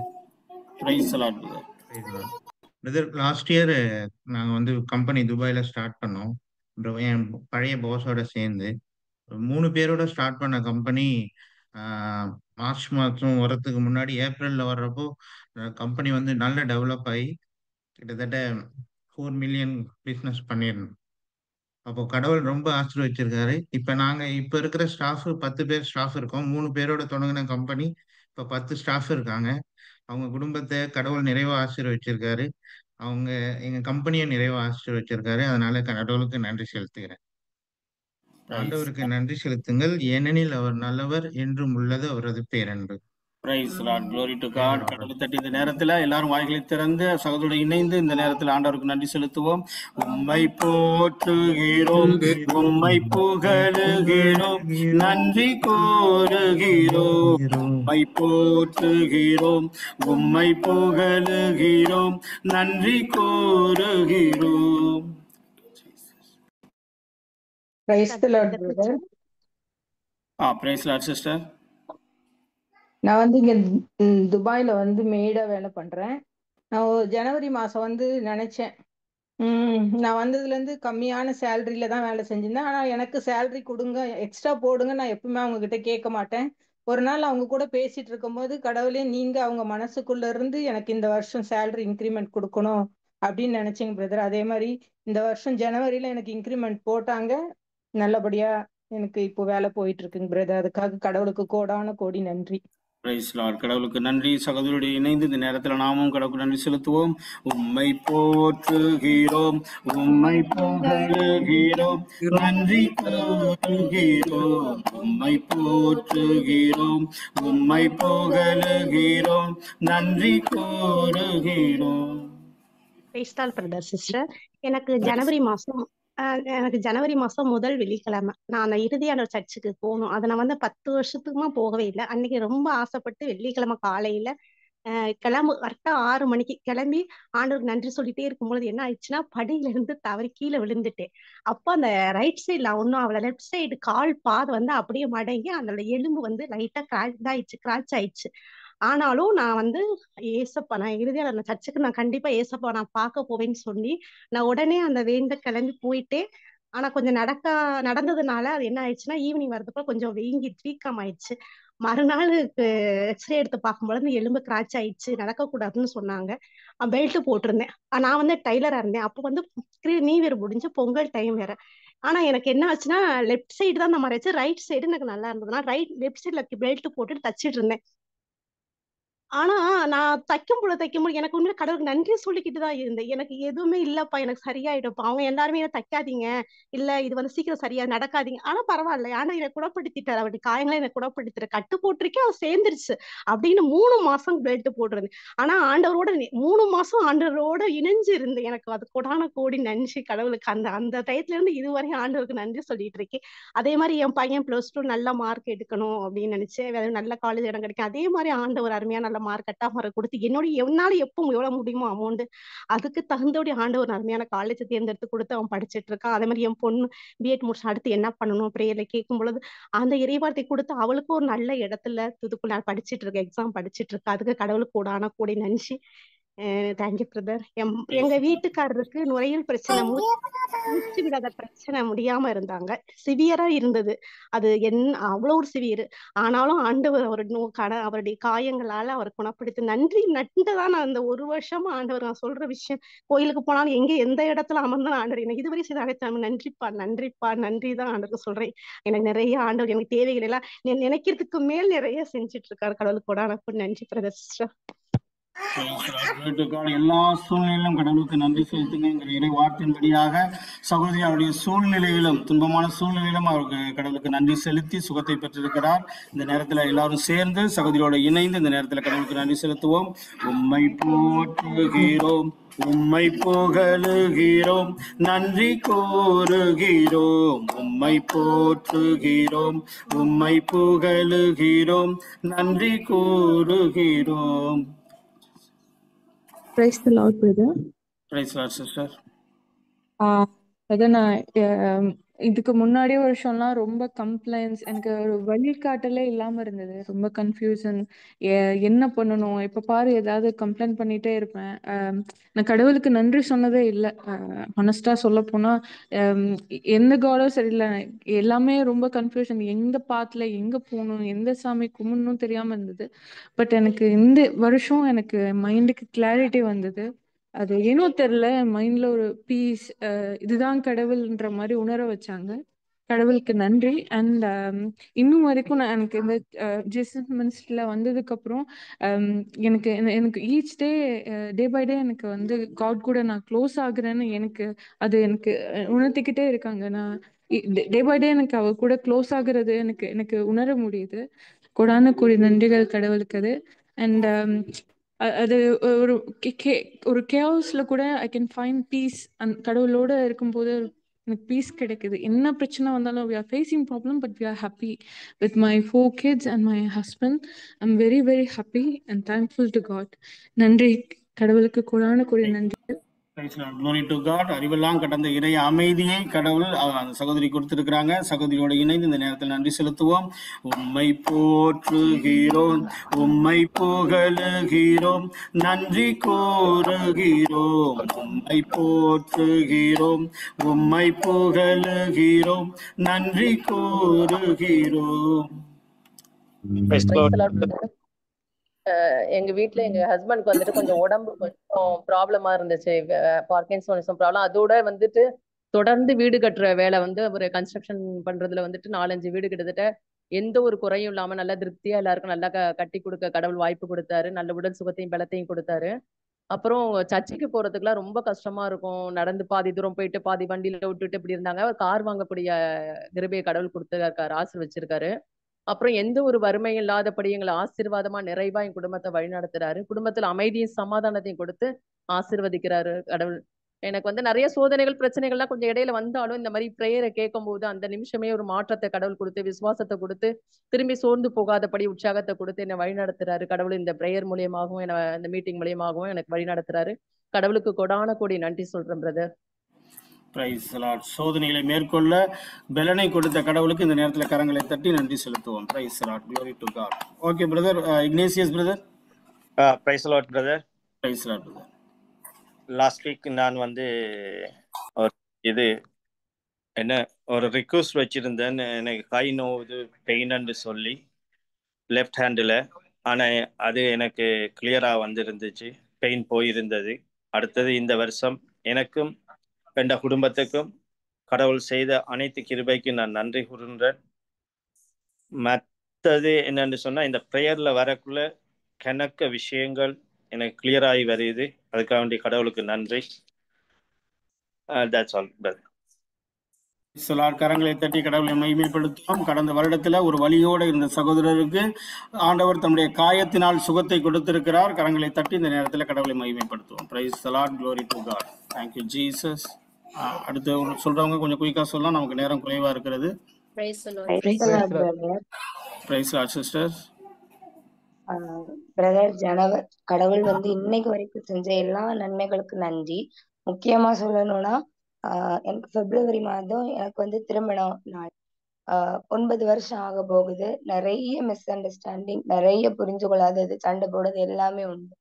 Praise the Lord, brother. Praise the Lord. Brother, last year நாங்கள் வந்து கம்பெனி துபாயில் ஸ்டார்ட் பண்ணோம். என் பழைய பாஸோட சேர்ந்து 3 பேரோட ஸ்டார்ட் பண்ண கம்பெனி மார்ச் மாதம் வரத்துக்கு முன்னாடி ஏப்ரலில் வர்றப்போ கம்பெனி வந்து நல்ல டெவலப் ஆகி கிட்டத்தட்ட 4 million பிஸ்னஸ் பண்ணிடணும். அப்போ கடவுள் ரொம்ப ஆசீர்வதிச்சிருக்காரு. இப்போ இருக்கிற ஸ்டாஃப் 10 பேர் ஸ்டாஃப் இருக்கோம். 3 பேரோட தொடங்கின கம்பெனி இப்போ 10 ஸ்டாஃப் இருக்காங்க. அவங்க குடும்பத்தை கடவுள் நிறைவா ஆசீர்வதிச்சிருக்காரு. எங்க கம்பெனியை நிறைவா ஆசீர்வதிச்சிருக்காரு. அதனால கடவுளுக்கு நன்றி செலுத்துகிறேன். ஆண்டவருக்கு நன்றி செலுத்துங்கள், ஏனெனில் அவர் நல்லவர், என்றும் உள்ளது அவரது பேரன்பு. Praise the Lord. Glory to God. கடவுளை தட்டி இந்த நேரத்தில் எல்லாரும் வாய்களை திறந்து சகோதரோடு இணைந்து இந்த நேரத்தில் ஆண்டவருக்கு நன்றி செலுத்துவோம். உம்மை போற்றுகிறோம், உம்மை புகழுகிறோம், நன்றி கூறுகிறோம். உம்மை போற்றுகிறோம், உம்மை புகழுகிறோம், நன்றி கூறுகிறோம். Praise the Lord, brother. Praise the Lord, sister. நான் வந்து இங்க துபாயில வந்து மேய்டா வேலை பண்றேன். நான் ஜனவரி மாசம் வந்து நினைச்சேன் நான் வந்ததுல இருந்து கம்மியான சேலரியில தான் வேலை செஞ்சிருந்தேன். ஆனா எனக்கு சேலரி கொடுங்க, எக்ஸ்ட்ரா போடுங்க, நான் எப்பவுமே அவங்க கிட்ட கேட்க மாட்டேன். ஒரு நாள் அவங்க கூட பேசிட்டு இருக்கும்போது, கடவுளே நீங்க அவங்க மனசுக்குள்ள இருந்து எனக்கு இந்த வருஷம் சேலரி இன்க்ரிமெண்ட் கொடுக்கணும் அப்படின்னு நினைச்சேங்க பிரதர். அதே மாதிரி இந்த வருஷம் ஜனவரியில எனக்கு இன்க்ரிமெண்ட் போட்டாங்க. நல்லபடியா எனக்கு இப்போ வேலை போயிட்டு இருக்குங்க பிரதர். அதுக்காக கடவுளுக்கு கோடான கோடி நன்றி. Praise Lord. கடவுளுக்கு நன்றி. சகோதரோடு இணைந்து இந்த நேரத்தில் நாமும் கடவுளுக்கு நன்றி செலுத்துவோம். உம்மை போற்றுகிறோம், உம்மை புகழுகிறோம், நன்றி கூறுகிறோம். உம்மை போற்றுகிறோம், உம்மை புகழுகிறோம், நன்றி கூறுகிறோம். பேஸ்டால் பிரதர் சிஸ்டர், எனக்கு ஜனவரி மாசம் முதல் வெள்ளிக்கிழமை நான் அந்த இறுதியான சர்ச்சுக்கு போகணும். அதை நான் 10 வருஷத்துக்குமா போகவே இல்லை. அன்னைக்கு ரொம்ப ஆசைப்பட்டு வெள்ளிக்கிழமை காலையில கரெக்டா 6 மணிக்கு கிளம்பி ஆண்டவருக்கு நன்றி சொல்லிட்டே இருக்கும்பொழுது என்ன ஆயிடுச்சுன்னா, படியில இருந்து தவறி கீழே விழுந்துட்டேன். அப்போ அந்த ரைட் சைட்ல ஒன்னும் அவளை லெஃப்ட் சைடு கால் பாதை அப்படியே மடங்கி அந்த எலும்பு லைட்டா கிராச் ஆயிடுச்சு. ஆனாலும் நான் ஏசப்பா, நான் இறுதியா அந்த சர்ச்சுக்கு நான் கண்டிப்பா ஏசப்பா நான் பார்க்க போவேன்னு சொல்லி நான் உடனே அந்த வேண்ட கிளம்பி போயிட்டேன். ஆனா கொஞ்சம் நடந்ததுனால அது என்ன ஆயிடுச்சுன்னா, ஈவினிங் வரதுக்குள்ள கொஞ்சம் வீக்கம் ஆயிடுச்சு. மறுநாள் எக்ஸ்ரே எடுத்து பார்க்கும்போது எலும்பு கிராச் ஆயிடுச்சு, நடக்கக்கூடாதுன்னு சொன்னாங்க. பெல்ட் போட்டிருந்தேன். நான் டைலரா இருந்தேன். அப்போ நியூ இயர் முடிஞ்சு பொங்கல் டைம் வேற. ஆனா எனக்கு என்ன ஆச்சுன்னா, லெஃப்ட் சைடு தான் அந்த மாதிரி ஆச்சு, ரைட் சைடு எனக்கு நல்லா இருந்ததுன்னா லெஃப்ட் சைட்ல பெல்ட் போட்டுட்டு தச்சிட்டு இருந்தேன். ஆனா நான் தைக்கும் பொழுது எனக்கு உண்மையில கடவுளுக்கு நன்றி சொல்லிக்கிட்டு தான் இருந்தேன். எனக்கு எதுவுமே இல்லப்பா, எனக்கு சரியாயிடும்ப்பா. அவங்க எல்லாருமே என்ன தைக்காதீங்க, இல்ல இது சீக்கிரம் சரியா நடக்காதீங்க. ஆனா பரவாயில்ல, ஆனா என்னை குணப்படுத்திட்டாரு. அவருடைய காயங்களை என்னை குணப்படுத்திட்டு கட்டு போட்டிருக்கேன், அது சேர்ந்துருச்சு அப்படின்னு 3 மாசம் பெல்ட் போட்டிருந்தேன். ஆனா ஆண்டவரோட 3 மாசம் ஆண்டவரோட இணைஞ்சு இருந்தேன். எனக்கு அது கோடான கோடி நன்றி கடவுளுக்கு. அந்த டயத்துல இருந்து இதுவரையும் ஆண்டவருக்கு நன்றி சொல்லிட்டு இருக்கேன். அதே மாதிரி என் பையன் +2 நல்ல மார்க் எடுக்கணும் அப்படின்னு நினைச்சேன். நல்ல காலேஜ் இடம் கிடைக்கும். அதே மாதிரி ஆண்டவர் அருமையா நல்ல மார்க் கட்டாம கொடுத்து என்னால எவ்வளவு முடியுமோ அமௌண்ட் அதுக்கு தகுந்தபடி ஆண்டவர் அருமையான காலேஜ் தேர்ந்தெடுத்து கொடுத்து அவன் படிச்சுட்டு இருக்கான். அதே மாதிரி என் பொண்ணு B.Ed முடிச்சு அடுத்து என்ன பண்ணணும் பிரேயர்ல கேட்கும் பொழுது அந்த இறைவார்த்தை கொடுத்து அவளுக்கு ஒரு நல்ல இடத்துல நான் படிச்சுட்டு இருக்கேன், எக்ஸாம் படிச்சுட்டு இருக்கேன். அதுக்கு கடவுளுக்கு கூடான கூடி நன்றி. Thank you brother. எங்க வீட்டுக்காரருக்கு நுரையீரல் பிரச்சனை, மூச்சு விடாத பிரச்சனை முடியாம இருந்தாங்க. சிவியரா இருந்தது. அது அவ்வளவு ஒரு சிவியர். ஆனாலும் ஆண்டவர் அவருடைய காயங்களால அவர் குணப்படுத்தி நன்றிதான். நான் அந்த 1 வருஷமா ஆண்டவர் நான் சொல்ற விஷயம், கோயிலுக்கு போனாலும் எந்த இடத்துல அமர்ந்தாலும் ஆண்டவர் எனக்கு இதுவரை செய்த அழைத்தாலும் நன்றிப்பா நன்றிதான் ஆண்டவர் சொல்றேன். எனக்கு நிறைய ஆண்டவர் எனக்கு தேவைகள் எல்லாம் நினைக்கிறதுக்கு மேல் நிறைய செஞ்சுட்டு இருக்காரு. கடவுளுக்கு கூட நன்றி பிரதர் சிஸ்டர். எல்லா சூழ்நிலையிலும் கடவுளுக்கு நன்றி செலுத்துங்கிற இறை வார்த்தையின்படியாக சகோதரி அவருடைய சூழ்நிலையிலும், துன்பமான சூழ்நிலையிலும் அவருக்கு கடவுளுக்கு நன்றி செலுத்தி சுகத்தை பெற்றிருக்கிறார். இந்த நேரத்தில் எல்லாரும் சேர்ந்து சகோதரியோட இணைந்து இந்த நேரத்தில் கடவுளுக்கு நன்றி செலுத்துவோம். உம்மை போற்றுகிறோம், உம்மை புகழுகிறோம், நன்றி கூறுகிறோம். உம்மை போற்றுகிறோம், உம்மை புகழுகிறோம், நன்றி கூறுகிறோம். Praise the Lord, brother. Praise the Lord, sister. அதான் நான் இதுக்கு முன்னாடி வருஷம்லாம் ரொம்ப கம்ப்ளைண்ட்ஸ், எனக்கு ஒரு வழிகாட்டலே இல்லாம இருந்தது. ரொம்ப கன்ஃபியூஷன், என்ன பண்ணணும். இப்ப பாரு ஏதாவது கம்ப்ளைண்ட் பண்ணிட்டே இருப்பேன். நான் கடவுளுக்கு நன்றி சொன்னதே இல்லை. ஹானஸ்டா சொல்ல போனா எந்த காடும் சரியில்லை, எல்லாமே ரொம்ப கன்ஃபியூஷன். எந்த பாத்துல எங்க போகணும், எந்த சாமி கும்பிடணும் தெரியாம இருந்தது. பட் எனக்கு இந்த வருஷம் எனக்கு மைண்டுக்கு கிளாரிட்டி வந்தது. அது ஏனோ தெரியல, மைண்ட்ல ஒரு பீஸ், இதுதான் கடவுள்ன்ற மாதிரி உணர வச்சாங்க. கடவுளுக்கு நன்றி. அண்ட் இன்னும் வரைக்கும் எனக்கு இந்த ஜீசஸ் மினிஸ்ட்ரியில வந்ததுக்கு அப்புறம் எனக்கு ஈச் டே பை டே எனக்கு காட் கூட நான் க்ளோஸ் ஆகுறேன்னு எனக்கு உணர்த்திக்கிட்டே இருக்காங்க. நான் டே பை டே எனக்கு அவ கூட க்ளோஸ் ஆகுறது எனக்கு உணர முடியுது. கொடான கூடி நன்றிகள் கடவுளுக்கு அது. அண்ட் அது ஒரு கேஸ்ல கூட ஐ கேன் ஃபைண்ட் பீஸ். கடவுளோட இருக்கும்போது எனக்கு பீஸ் கிடைக்குது. என்ன பிரச்சனை வந்தாலும் we are facing problem but we are happy with my 4 kids and my husband. I'm very very happy and thankful to God. நன்றி கடவுளுக்கு கூடான கூடிய நன்றி. Glory to God. அறிவெல்லாம் கடந்த இறை அமைதியை கடவுள் அந்த சகோதரி கொடுத்திருக்கிறாங்க. சகோதரியோட இணைந்து இந்த நேரத்தில் நன்றி செலுத்துவோம். உம்மை போற்றுகிறோம், உம்மை புகழுகிறோம், நன்றி கூறுகிறோம். உம்மை போற்றுகிறோம், உம்மை புகழுகிறோம், நன்றி கூறுகிறோம். Praise the Lord. எங்க வீட்ல எங்க ஹஸ்பண்ட்க்கு வந்துட்டு கொஞ்சம் உடம்பு கொஞ்சம் ப்ராப்ளமா இருந்துச்சு, பார்க்கின்சோனிசம் ப்ராப்ளம். அதோட வந்துட்டு தொடர்ந்து வீடு கட்டுற வேலை வந்து ஒரு கன்ஸ்ட்ரக்ஷன் பண்றதுல வந்துட்டு 4-5 வீடு கிட்டத்தட்ட எந்த ஒரு குறையும் இல்லாம நல்லா திருப்தியா எல்லாருக்கும் நல்லா கட்டி கொடுக்க கடவுள் வாய்ப்பு கொடுத்தாரு. நல்ல உடல் சுகத்தையும் பலத்தையும் கொடுத்தாரு. அப்புறம் சர்ச்சுக்கு போறதுக்குலாம் ரொம்ப கஷ்டமா இருக்கும். நடந்து பாதி தூரம் போயிட்டு பாதி வண்டியில விட்டுட்டு இப்படி இருந்தாங்க. கார் வாங்கக்கூடிய கிருபையை கடவுள் கொடுத்துருக்காரு, ஆசீர்வச்சிருக்காரு. அப்புறம் எந்த ஒரு வறுமையும் இல்லாதபடி எங்களை ஆசீர்வாதமா நிறைவா என் குடும்பத்தை வழிநடத்துறாரு. குடும்பத்துல அமைதியும் சமாதானத்தையும் கொடுத்து ஆசீர்வதிக்கிறாரு கடவுள். எனக்கு வந்து நிறைய சோதனைகள் பிரச்சனைகள்லாம் கொஞ்சம் இடையில வந்தாலும் இந்த மாதிரி பிரேயரை கேட்கும் போது அந்த நிமிஷமே ஒரு மாற்றத்தை கடவுள் கொடுத்து, விசுவாசத்தை கொடுத்து, திரும்பி சோர்ந்து போகாதபடி உற்சாகத்தை கொடுத்து என்னை வழிநடத்துறாரு கடவுள். இந்த பிரேயர் மூலியமாகவும் இந்த மீட்டிங் மூலியமாகவும் எனக்கு வழிநடத்துறாரு. கடவுளுக்கு கொடான கோடி நன்றி சொல்றேன் பிரதர். Praise the Lord. சோதனைகளை மேற்கொள்ள பலனை கொடுத்த கடவுளுக்கு இந்த நேரத்தில் கரங்களை தட்டி நன்றி செலுத்துவோம். Price the Lord. Glory to God. Okay brother, Ignatius brother. Praise the Lord brother. Praise the Lord brother. Last week நான் வந்து இது என்ன ஒரு ரிக்வஸ்ட் வச்சிருந்தேன். எனக்கு கை நோவுது, பெயின்னு சொல்லி லெஃப்ட் ஹேண்டில். ஆனால் அது எனக்கு கிளியராக வந்துருந்துச்சு, பெயின் போயிருந்தது. அடுத்தது இந்த வருஷம் எனக்கும் என்ற குடும்பத்துக்கும் கடவுள் செய்த அனைத்து கிருபைக்கு நான் நன்றி கூறுகின்றேன். மற்றது என்னன்னு சொன்னால், இந்த ப்ரேயரில் வரக்குள்ள கணக்க விஷயங்கள் எனக்கு கிளியராகி வருது. அதுக்காக வேண்டிய கடவுளுக்கு நன்றி. That's all, brother. கரங்களை தட்டி கடவுளை மகிமைப்படுத்துவோம். கடந்த வருடத்துல ஒரு வலியோடு இருந்த சகோதரருக்கு ஆண்டவர் தம்முடைய காயத்தினால் சுகத்தை கொடுத்திருக்கிறார். கரங்களை தட்டி இந்த நேரத்தில் கடவுளை மகிமைப்படுத்துவோம். Praise the Lord. Glory to God. Thank you Jesus. அடுத்து சொல்றவங்க கொஞ்சம் குயிக்கா சொல்லலாம், நமக்கு நேரம் குறைவா இருக்கிறது. Praise the Lord. Praise the Lord, brother. Praise the Lord sisters. Brother கடவுள் வந்து இன்னைக்கு வரைக்கும் செஞ்ச எல்லா நன்மைகளுக்கு நன்றி. முக்கியமா சொல்லணும்னா எனக்கு பிப்ரவரி மாதம் எனக்கு வந்து திருமண நாள். 9 வருஷம் ஆக போகுது. நிறைய மிஸ் அண்டர்ஸ்டாண்டிங், நிறைய புரிஞ்சு கொள்ளாதது, சண்டை போடுறது எல்லாமே உண்டு.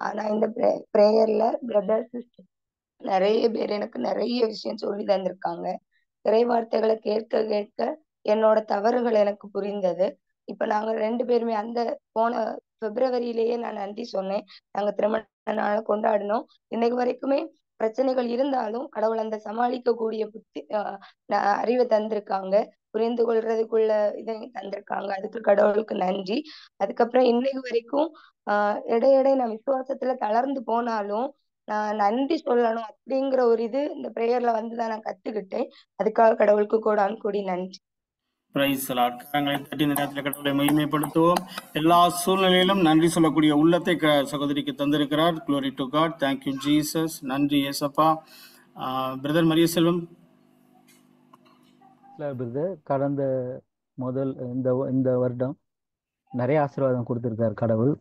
ஆனா இந்த பிரேயர்ல பிரதர் சிஸ்டர் நிறைய பேர் எனக்கு நிறைய விஷயம் சொல்லி தந்திருக்காங்க. இறை வார்த்தைகளை கேட்க கேட்க என்னோட தவறுகள் எனக்கு புரிந்தது. இப்ப நாங்க 2 பேருமே அந்த போன பிப்ரவரியிலேயே நான் நன்றி சொன்னேன். நாங்க திருமண நாளை கொண்டாடினோம். இன்னைக்கு வரைக்குமே பிரச்சனைகள் இருந்தாலும் கடவுள் அந்த சமாளிக்கக்கூடிய புத்தி அறிவை தந்திருக்காங்க, புரிந்து கொள்றதுக்குள்ள இதை தந்திருக்காங்க. அதுக்கு கடவுளுக்கு நன்றி. அதுக்கப்புறம் இன்னைக்கு வரைக்கும் இடையிடையே நான் விசுவாசத்துல தளர்ந்து போனாலும் நான் நன்றி சொல்லணும் அப்படிங்கிற ஒரு இது இந்த பிரேயர்ல வந்துதான் நான் கத்துக்கிட்டேன். அதுக்காக கடவுளுக்கு கோடான நன்றி. Praise the Lord. கரங்களை தட்டி இந்த நேரத்தில் கடவுளை மகிமைப்படுத்துவோம். எல்லா சூழ்நிலையிலும் நன்றி சொல்லக்கூடிய உள்ளத்தை சகோதரிக்கு தந்திருக்கிறார். Glory to God. Thank you Jesus. நன்றி ஏசப்பா. பிரதர் மரிய செல்வம். பிரதர் கடந்த இந்த வருடம் நிறைய ஆசீர்வாதம் கொடுத்திருக்காரு கடவுள்.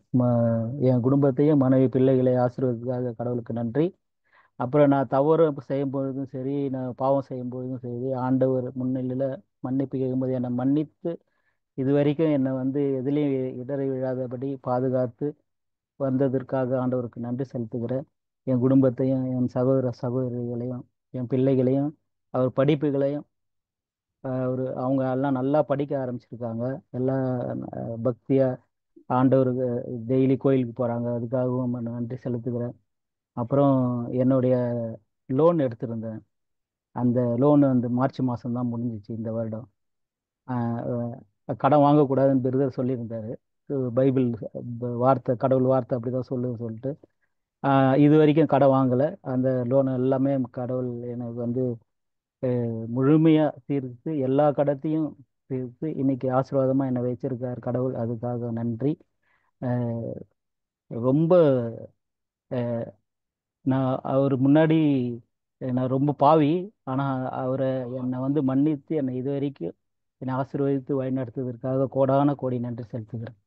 என் குடும்பத்தையும் மனைவி பிள்ளைகளை ஆசீர்வாதத்துக்காக கடவுளுக்கு நன்றி. அப்புறம் நான் தவறு செய்யும் பொழுதும் சரி, நான் பாவம் செய்யும் பொழுதும் சரி, ஆண்டவர் முன்னிலையில் மன்னிப்பு கேட்கும்போது என்னை மன்னித்து இது வரைக்கும் என்னை வந்து எதுலேயும் இடறி விழாதபடி பாதுகாத்து வந்ததற்காக ஆண்டவருக்கு நன்றி செலுத்துகிறேன். என் குடும்பத்தையும் என் சகோதரிகளையும் என் பிள்ளைகளையும் அவர் படிப்புகளையும் அவங்க எல்லாம் நல்லா படிக்க ஆரம்பிச்சிருக்காங்க. எல்லாம் பக்தியாக ஆண்டவருக்கு டெய்லி கோயிலுக்கு போகிறாங்க. அதுக்காகவும் நன்றி செலுத்துகிறேன். அப்புறம் என்னுடைய லோன் எடுத்திருந்தேன். அந்த லோன் வந்து மார்ச் மாதம் தான் முடிஞ்சிச்சு இந்த வருடம். கடன் வாங்கக்கூடாதுன்னு பிரதர் சொல்லியிருந்தாரு. பைபிள் வார்த்தை, கடவுள் வார்த்தை அப்படி தான் சொல்லிட்டு இது வரைக்கும் கடன் வாங்கலை. அந்த லோன் எல்லாமே கடவுள் எனக்கு வந்து முழுமையாக தீர்த்து எல்லா கடத்தையும் தீர்த்து இன்னைக்கு ஆசீர்வாதமாக என்னை வச்சிருக்கார் கடவுள். அதுக்காக நன்றி. ரொம்ப நான் அவர் முன்னாடி நான் ரொம்ப பாவி, ஆனால் அவரை என்னை வந்து மன்னித்து என்னை இது வரைக்கும் என்னை ஆசீர்வதித்து வழிநடத்துவதற்காக கோடான கோடி நன்றி செலுத்துகிறேன்.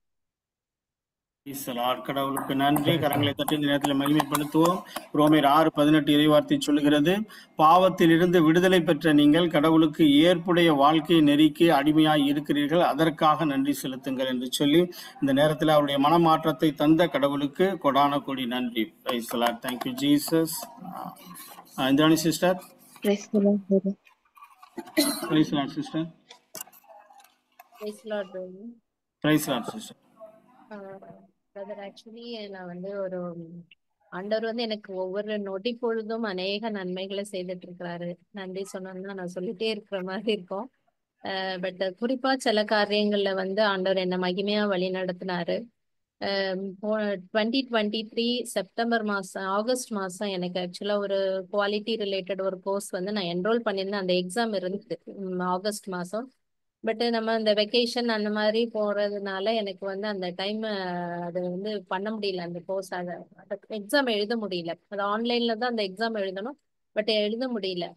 கடவுளுக்கு நன்றி. கரங்களை தட்டி இந்த நேரத்தில் மகிமைப்படுத்துவோம். ரோமர் 6:18 இறைவார்த்தை சொல்லுகிறது, பாவத்தில் இருந்து விடுதலை பெற்ற நீங்கள் கடவுளுக்கு ஏற்புடைய வாழ்க்கை நெறிக்கு அடிமையாய் இருக்கிறீர்கள், அதற்காக நன்றி செலுத்துங்கள் என்று சொல்லி இந்த நேரத்தில் அவருடைய மனமாற்றத்தை தந்த கடவுளுக்கு கொடான கோடி நன்றி. Praise the Lord. Thank you Jesus. Indrani sister. Price the Lord brother. Praise the Lord sister. Price the Lord brother. Praise the Lord sister. Brother, actually நான் வந்து ஒரு ஆண்டவர் வந்து எனக்கு ஒவ்வொரு நொடி பொழுதும் அநேக நன்மைகளை செய்துட்டு இருக்கிறாரு. நன்றி சொன்னோம்னா நான் சொல்லிட்டே இருக்கிற மாதிரி இருக்கும். பட் குறிப்பா சில காரியங்கள்ல வந்து ஆண்டவர் என்னை மகிமையா வழி நடத்தினாரு. 2023 செப்டம்பர் மாசம் ஆகஸ்ட் மாசம் எனக்கு ஆக்சுவலா ஒரு குவாலிட்டி ரிலேட்டட் ஒரு கோர்ஸ் வந்து நான் என்ரோல் பண்ணியிருந்தேன். அந்த எக்ஸாம் இருந்தது ஆகஸ்ட் மாசம். பட் நம்ம இந்த வெக்கேஷன் அந்த மாதிரி போறதுனால எனக்கு வந்து அந்த டைம் அது வந்து பண்ண முடியல. அந்த கோர்ஸ் அதை எக்ஸாம் எழுத முடியல. அது ஆன்லைன்ல தான் அந்த எக்ஸாம் எழுதணும், பட் எழுத முடியல.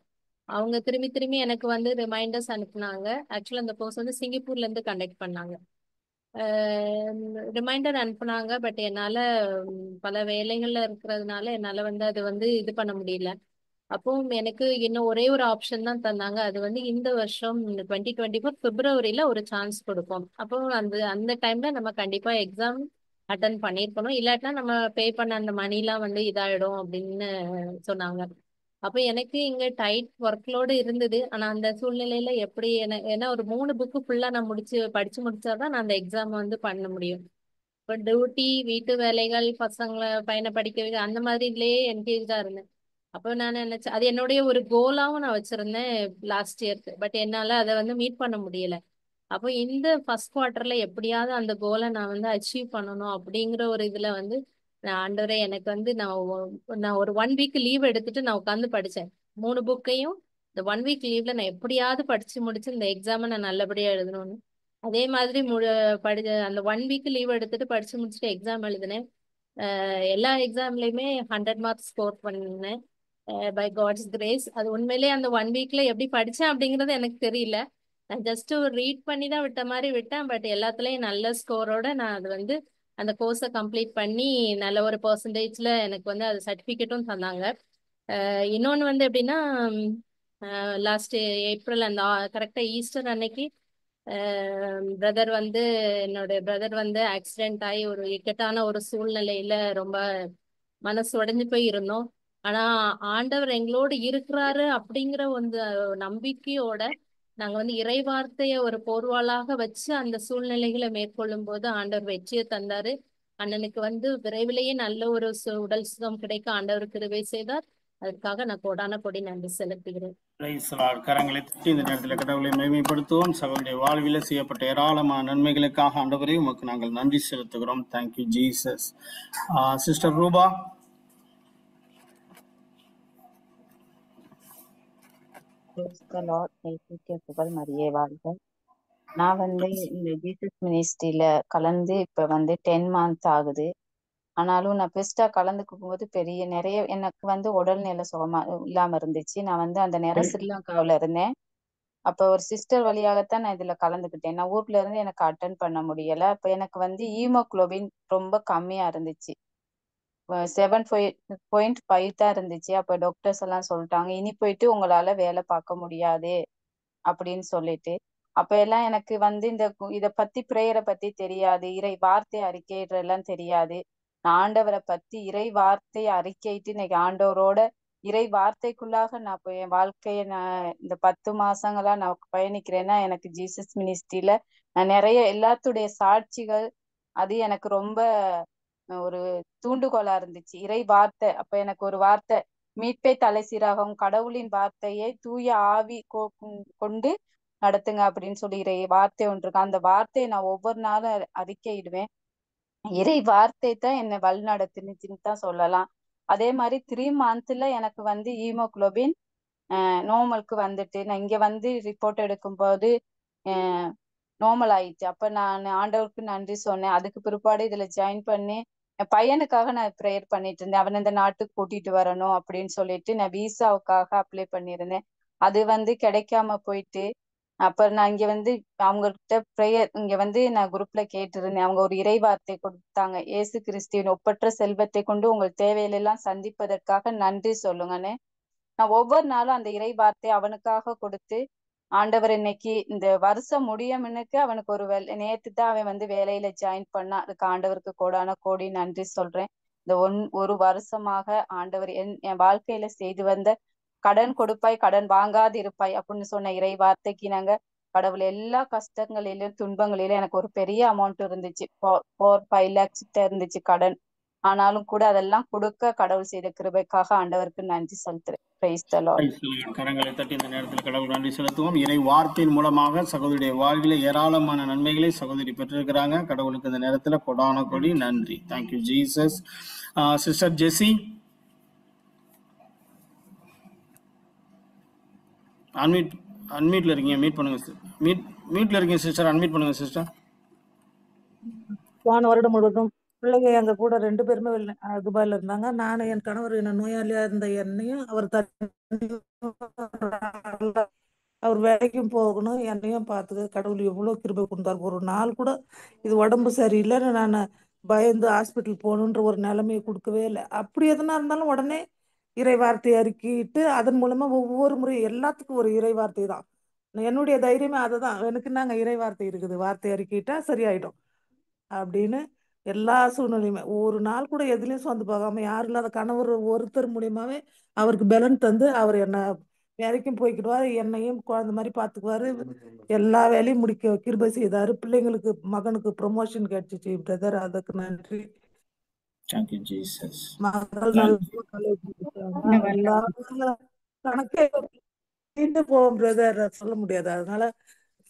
அவங்க திரும்பி திரும்பி எனக்கு வந்து ரிமைண்டர்ஸ் அனுப்புனாங்க. ஆக்சுவலா அந்த கோர்ஸ் வந்து சிங்கப்பூர்ல இருந்து கண்டக்ட் பண்ணாங்க. ரிமைண்டர் அனுப்புனாங்க, பட் என்னால பல வேலைகள்ல இருக்கிறதுனால என்னால வந்து அது வந்து இது பண்ண முடியல. அப்போ எனக்கு இன்னும் ஒரே ஒரு ஆப்ஷன் தான் தந்தாங்க. அது வந்து இந்த வருஷம் 2024 பிப்ரவரியில ஒரு சான்ஸ் கொடுப்போம். அப்போ அந்த டைம்ல நம்ம கண்டிப்பா எக்ஸாம் அட்டன் பண்ணியிருக்கணும், இல்லாட்டினா நம்ம பே பண்ண அந்த மணிலாம் வந்து இதாயிடும் அப்படின்னு சொன்னாங்க. அப்போ எனக்கு இங்க டைட் ஒர்க்லோடு இருந்தது. ஆனா அந்த சூழ்நிலையில எப்படி ஏன்னா ஒரு 3 புக்கு ஃபுல்லா நான் படிச்சு முடிச்சாதான் நான் அந்த எக்ஸாம் வந்து பண்ண முடியும். இப்போ டியூட்டி, வீட்டு வேலைகள், பையனை படிக்க வைக்க அந்த மாதிரி இதுலயே என்கேஜா இருந்தேன். அப்போ நான் நினைச்சேன், அது என்னுடைய ஒரு கோலாவும் நான் வச்சிருந்தேன் லாஸ்ட் இயர்க்கு. பட் என்னால அதை வந்து மீட் பண்ண முடியல. அப்போ இந்த ஃபர்ஸ்ட் குவார்ட்டர்ல எப்படியாவது அந்த கோலை நான் வந்து அச்சீவ் பண்ணணும் அப்படிங்கிற ஒரு இதுல வந்து ஆண்டவரே எனக்கு வந்து நான் ஒரு 1 வீக் லீவ் எடுத்துட்டு நான் உட்காந்து படிச்சேன். 3 புக்கையும் இந்த 1 வீக் லீவ்ல நான் எப்படியாவது படிச்சு முடிச்சு இந்த எக்ஸாமை நான் நல்லபடியா எழுதணும்னு அதே மாதிரி அந்த 1 வீக் லீவ் எடுத்துட்டு படிச்சு முடிச்சுட்டு எக்ஸாம் எழுதினேன். எல்லா எக்ஸாம்லயுமே 100 மார்க்ஸ் ஸ்கோர் பண்ணேன் பை காட்ஸ் கிரேஸ். அது உண்மையிலேயே அந்த 1 வீக்ல எப்படி படிச்சேன் அப்படிங்கிறது எனக்கு தெரியல. நான் ஜஸ்ட் ஒரு ரீட் பண்ணி தான் விட்ட மாதிரி விட்டேன். பட் எல்லாத்துலயும் நல்ல ஸ்கோரோட நான் அது வந்து அந்த கோர்ஸை கம்ப்ளீட் பண்ணி நல்ல ஒரு பெர்சன்டேஜ்ல எனக்கு வந்து அது சர்டிஃபிகேட்டும் தந்தாங்க. இன்னொன்று வந்து எப்படின்னா, லாஸ்ட் ஏப்ரல் அந்த கரெக்டாக ஈஸ்டர் அன்னைக்கு என்னோட பிரதர் வந்து ஆக்சிடென்ட் ஆகி ஒரு இக்கட்டான ஒரு சூழ்நிலையில ரொம்ப மனசு உடைஞ்சு போய் இருந்தோம். ஆனா ஆண்டவர் எங்களோடு இருக்கிறாரு அப்படிங்கிற ஒரு நம்பிக்கையோட நாங்க வந்து இறை வார்த்தைய ஒரு போர்வாளாக வச்சு அந்த சூழ்நிலைகளை மேற்கொள்ளும் போது ஆண்டவர் வெற்றியை தந்தாரு. அண்ணனுக்கு வந்து விரைவிலேயே நல்ல ஒரு உடல் சுகம் கிடைக்க ஆண்டவர் கிருபை செய்தார். அதுக்காக நான் கோடான கோடி நன்றி செலுத்துகிறேன். கரங்களை தட்டி இந்த நேரத்தில் கடவுளை மேம்படுத்துவோம். சகோதரிய வாழ்வில் செய்யப்பட்ட ஏராளமான நன்மைகளுக்காக ஆண்டவரே உமக்கு நாங்கள் நன்றி செலுத்துகிறோம். Thank you Jesus. சிஸ்டர் ரூபா. மரியே வாழ்க. நான் வந்து இந்த ஜீசஸ் மினிஸ்ட்ரியில கலந்து இப்ப வந்து 10 months ஆகுது. ஆனாலும் நான் பெஸ்டா கலந்துக்கும் போது நிறைய எனக்கு வந்து உடல்நிலை சுகமா இல்லாம இருந்துச்சு. நான் வந்து அந்த நேரம் ஸ்ரீலங்காவில இருந்தேன். அப்ப ஒரு சிஸ்டர் வழியாகத்தான் நான் இதுல கலந்துக்கிட்டேன். நான் ஊர்ல இருந்து எனக்கு அட்டன் பண்ண முடியல. அப்ப எனக்கு வந்து ஹீமோகுளோபின் ரொம்ப கம்மியா இருந்துச்சு. 7.5 தான் இருந்துச்சு. அப்ப டாக்டர்ஸ் எல்லாம் சொல்லிட்டாங்க, இனி போயிட்டு உங்களால வேலை பார்க்க முடியாது அப்படின்னு சொல்லிட்டு. அப்ப எல்லாம் எனக்கு வந்து இத பத்தி பிரேயரை பத்தி தெரியாது, இறை வார்த்தை அறிக்கையிடலாம் தெரியாது. நான் ஆண்டவரை பத்தி இறை வார்த்தை அறிக்கையிட்டு இன்னைக்கு ஆண்டவரோட இறை வார்த்தைக்குள்ளாக நான் இப்போ என் வாழ்க்கைய நான் இந்த 10 மாசங்களா நான் பயணிக்கிறேன்னா எனக்கு ஜீசஸ் மினிஸ்ட்ரியில நான் நிறைய எல்லாத்துடைய சாட்சிகள் அது எனக்கு ரொம்ப ஒரு தூண்டுகோலா இருந்துச்சு. இறை வார்த்தை அப்ப எனக்கு ஒரு வார்த்தை, மீட்பை தலை சீராகவும் கடவுளின் வார்த்தையை தூய ஆவி கொண்டு நடத்துங்க அப்படின்னு சொல்லி இறை வார்த்தை ஒன்று இருக்கு. அந்த வார்த்தையை நான் ஒவ்வொரு நாளும் அறிக்கையிடுவேன். இறை வார்த்தை தான் என்னை வழி நடத்துனுச்சுன்னு தான் சொல்லலாம். அதே மாதிரி 3 monthsல எனக்கு வந்து ஹீமோகுளோபின் நார்மலுக்கு வந்துட்டு நான் இங்க வந்து ரிப்போர்ட் எடுக்கும்போது நார்மல் ஆயிடுச்சு. அப்ப நான் ஆண்டவருக்கு நன்றி சொன்னேன். அதுக்கு பிற்பாடு இதுல ஜாயின் பண்ணி என் பையனுக்காக நான் ப்ரேயர் பண்ணிட்டு இருந்தேன். அவன் இந்த நாட்டுக்கு கூட்டிட்டு வரணும் அப்படின்னு சொல்லிட்டு நான் விசாவுக்காக அப்ளை பண்ணியிருந்தேன். அது வந்து கிடைக்காம போயிட்டு அப்ப நான் இங்க வந்து அவங்ககிட்ட ப்ரேயர் இங்க வந்து நான் குரூப்ல கேட்டிருந்தேன். அவங்க ஒரு இறை வார்த்தை கொடுத்தாங்க. இயேசு கிறிஸ்துவின் ஒப்பற்ற செல்வத்தை கொண்டு உங்கள் தேவையிலெல்லாம் சந்திப்பதற்காக நன்றி சொல்லுங்கன்னு. நான் ஒவ்வொரு நாளும் அந்த இறை வார்த்தை அவனுக்காக கொடுத்து, ஆண்டவர் இன்னைக்கு இந்த வருஷம் முடியும்னுக்கு அவனுக்கு ஒரு நேத்து தான் அவன் வந்து வேலையில ஜாயின் பண்ணான். அதுக்கு ஆண்டவருக்கு கோடான கோடி நன்றி சொல்றேன். இந்த ஒரு வருஷமாக ஆண்டவர் என் வாழ்க்கையில செய்து வந்த கடன் கொடுப்பாய் கடன் வாங்காது இருப்பாய் அப்படின்னு சொன்ன இறை வார்த்தைக்கு நாங்க கடவுள் எல்லா கஷ்டங்களிலும் துன்பங்களிலும் எனக்கு ஒரு பெரிய அமௌண்ட் இருந்துச்சு. 4-5 lakhs இருந்துச்சு கடன். ஆனாலும் கூட அதெல்லாம் கொடுக்க கடவுள் செய்த கிருபைக்காக ஆண்டவருக்கு நன்றி செலுத்துறேன். Price the Lord. கரங்களை தட்டி இந்த நேரத்தில் கடவுள் நன்றி செலுத்துவோம். இறை வார்த்தையின் மூலமாக சகோதரியுடைய வாழ்வில ஏராளமான நன்மைகளை சகோதரி பெற்றிருக்கிறாங்க. கடவுளுக்கு இந்த நேரத்தில் கொடான கொடி நன்றி. Thank you Jesus. சிஸ்டர் ஜெசி, அன்மீட்ல இருக்கீங்க, மீட் பண்ணுங்க. மீட்ல இருக்கீங்க சிஸ்டர், அன்மீட் பண்ணுங்க சிஸ்டர். போன வருடம் முழுவதும் பிள்ளைங்க எங்க கூட 2 பேருமே துபாயில இருந்தாங்க. நானும் என் கணவர் என்ன நோயாளியா இருந்த என்னையும் அவர் வேலைக்கும் போகணும், என்னையும் பார்த்துக்க கடவுள் எவ்வளவு கிருபை கொடுத்தார். ஒரு நாள் கூட இது உடம்பு சரியில்லைன்னு நான் பயந்து ஹாஸ்பிட்டல் போகணுன்ற ஒரு நிலைமையை கொடுக்கவே இல்லை. அப்படி எதுனா இருந்தாலும் உடனே இறை வார்த்தையை அறிக்கிட்டு அதன் மூலமா ஒவ்வொரு முறை எல்லாத்துக்கும் ஒரு இறை வார்த்தை தான். என்னுடைய தைரியமே அதுதான். எனக்கு நாங்க இறை வார்த்தை இருக்குது, வார்த்தை அறிக்கிட்டா சரியாயிடும் அப்படின்னு எல்லா சூழ்நிலையுமே. ஒரு நாள் கூட எதுலையும் சொந்து போகாம யாரும் இல்லாத கணவர் ஒருத்தர் மூலியமாவே அவருக்கு பலன் தந்து அவர் என்ன வேலைக்கும் போய்க்கிடுவாரு, என்னையும் குழந்தை மாதிரி பார்த்துக்குவாரு, எல்லா வேலையும் முடிக்க கிருபை செய்தாரு. பிள்ளைங்களுக்கு மகனுக்கு ப்ரொமோஷன் கிடைச்சிச்சு பிரதர், அதுக்கு நன்றி. மகள் நல்ல காலேஜ் எல்லா கணக்கே போவோம் பிரதர், சொல்ல முடியாது. அதனால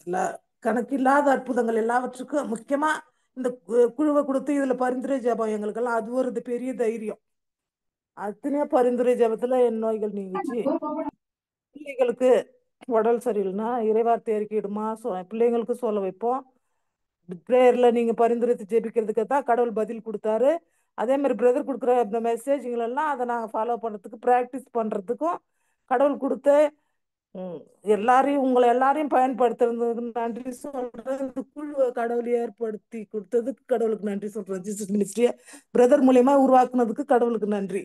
எல்லா கணக்கில்லாத அற்புதங்கள் எல்லாவற்றுக்கும் முக்கியமா இந்த குழுவை கொடுத்து இதுல பரிந்துரை ஜெபம் எங்களுக்கெல்லாம் அது ஒரு பெரிய தைரியம். அத்தனையா பரிந்துரை ஜெபத்துல என் நோய்கள் நீங்கிச்சு. பிள்ளைங்களுக்கு உடல் சரியில்லைன்னா இறைவார்த்தை அறிக்கையிடுமா பிள்ளைங்களுக்கு சொல்ல வைப்போம். ப்ரேயர்ல நீங்க பரிந்துரைத்து ஜெபிக்கிறதுக்கு தான் கடவுள் பதில் கொடுத்தாரு. அதே மாதிரி பிரதர் கொடுக்குற இந்த மெசேஜ்களெல்லாம் அதை நாங்கள் ஃபாலோ பண்ணுறதுக்கு ப்ராக்டிஸ் பண்ணுறதுக்கும் கடவுள் கொடுத்த உங்களை எல்லாரையும் பயன்படுத்துறதுக்கு நன்றி சொல்றேன். இந்த குழுவை கடவுள் ஏற்படுத்தி கொடுத்ததுக்கு கடவுளுக்கு நன்றி சொல்றேன். ஜீசஸ் மினிஸ்ட்ரியை பிரதர் மூலியமா உருவாக்குனதுக்கு கடவுளுக்கு நன்றி.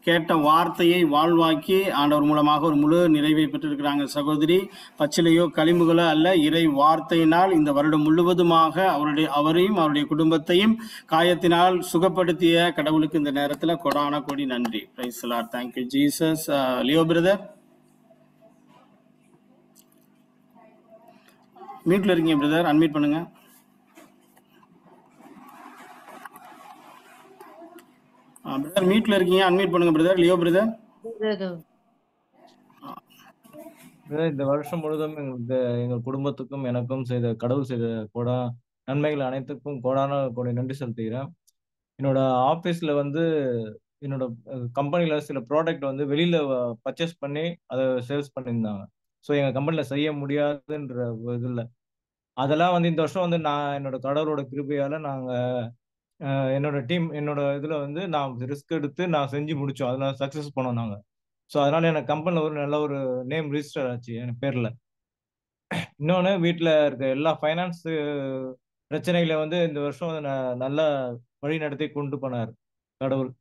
கேட்ட வார்த்தையை வாழ்வாக்கி ஆண்டவர் மூலமாக ஒரு முழு நிறைவை பெற்றிருக்கிறாங்க சகோதரி. பச்சிலையோ களிம்புகளோ அல்ல, இறை வார்த்தையினால் இந்த வருடம் முழுவதுமாக அவரையும் அவருடைய குடும்பத்தையும் காயத்தினால் சுகப்படுத்திய கடவுளுக்கு இந்த நேரத்தில் கொடான கொடி நன்றி. Praise the Lord. Thank you Jesus. Leo brother, மீட்ல இருக்கீங்க பிரதர், அன்மீட் பண்ணுங்க. பிரதர் மீட்ல இருக்கீங்க, அன்மீட் பண்ணுங்க பிரதர். Leo brother. இந்த வருஷம் முழுவதும் எங்கள் குடும்பத்துக்கும் எனக்கும் செய்த கடவுள் செய்த நன்மைகள் அனைத்துக்கும் கோடான கோடி நன்றி செலுத்துகிறேன். என்னோட ஆபீஸ்ல என்னோட கம்பெனில சில ப்ராடக்ட் வெளியில பர்ச்சேஸ் பண்ணி அதை சேல்ஸ் பண்ணியிருந்தாங்க. ஸோ எங்க கம்பெனில செய்ய முடியாதுன்ற இதுல அதெல்லாம் இந்த வருஷம் நான் என்னோட கடவுளோட கிருபையால நாங்க என்னோட டீம் என்னோட இதுல நான் ரிஸ்க் எடுத்து நான் செஞ்சு முடிச்சோம். அதனால சக்சஸ் பண்ணோம் நாங்க. ஸோ அதனால எனக்கு கம்பெனில ஒரு நல்ல ஒரு நேம் ரிஜிஸ்டர் ஆச்சு என் பேர்ல. இன்னொன்னு வீட்டில் இருக்க எல்லா ஃபைனான்ஸ் பிரச்சனைகளை இந்த வருஷம் நல்ல வழி நடத்தி கொண்டு போனார் கடவுள்.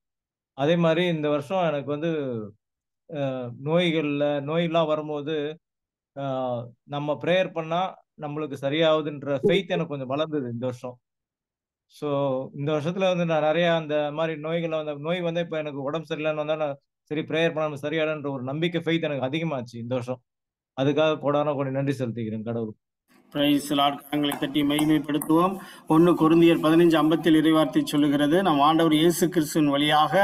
அதே மாதிரி இந்த வருஷம் எனக்கு நோயெல்லாம் வரும்போது நம்ம ப்ரேயர் பண்ணா நம்மளுக்கு சரியாகுதுன்ற ஃபெய்த் எனக்கு கொஞ்சம் வளர்ந்தது இந்த வருஷம். ஸோ இந்த வருஷத்துல நான் நிறைய அந்த மாதிரி நோய்களை நோய் இப்போ எனக்கு உடம்பு சரியில்லைன்னு வந்தா நான் சரி ப்ரேயர் பண்ணாம சரியாடுன்ற ஒரு நம்பிக்கை ஃபெய்த் எனக்கு அதிகமாச்சு இந்த வருஷம். அதுக்காக கோடான கோடி நன்றி செலுத்திக்கிறேன் கடவுள். Price the Lord. கரங்களை தட்டி மகிமைப்படுத்துவோம். 1 கொரிந்தியர் 15:50 இறைவார்த்தை சொல்லுகிறது, நம் ஆண்டவர் இயேசு கிறிஸ்துவின் வழியாக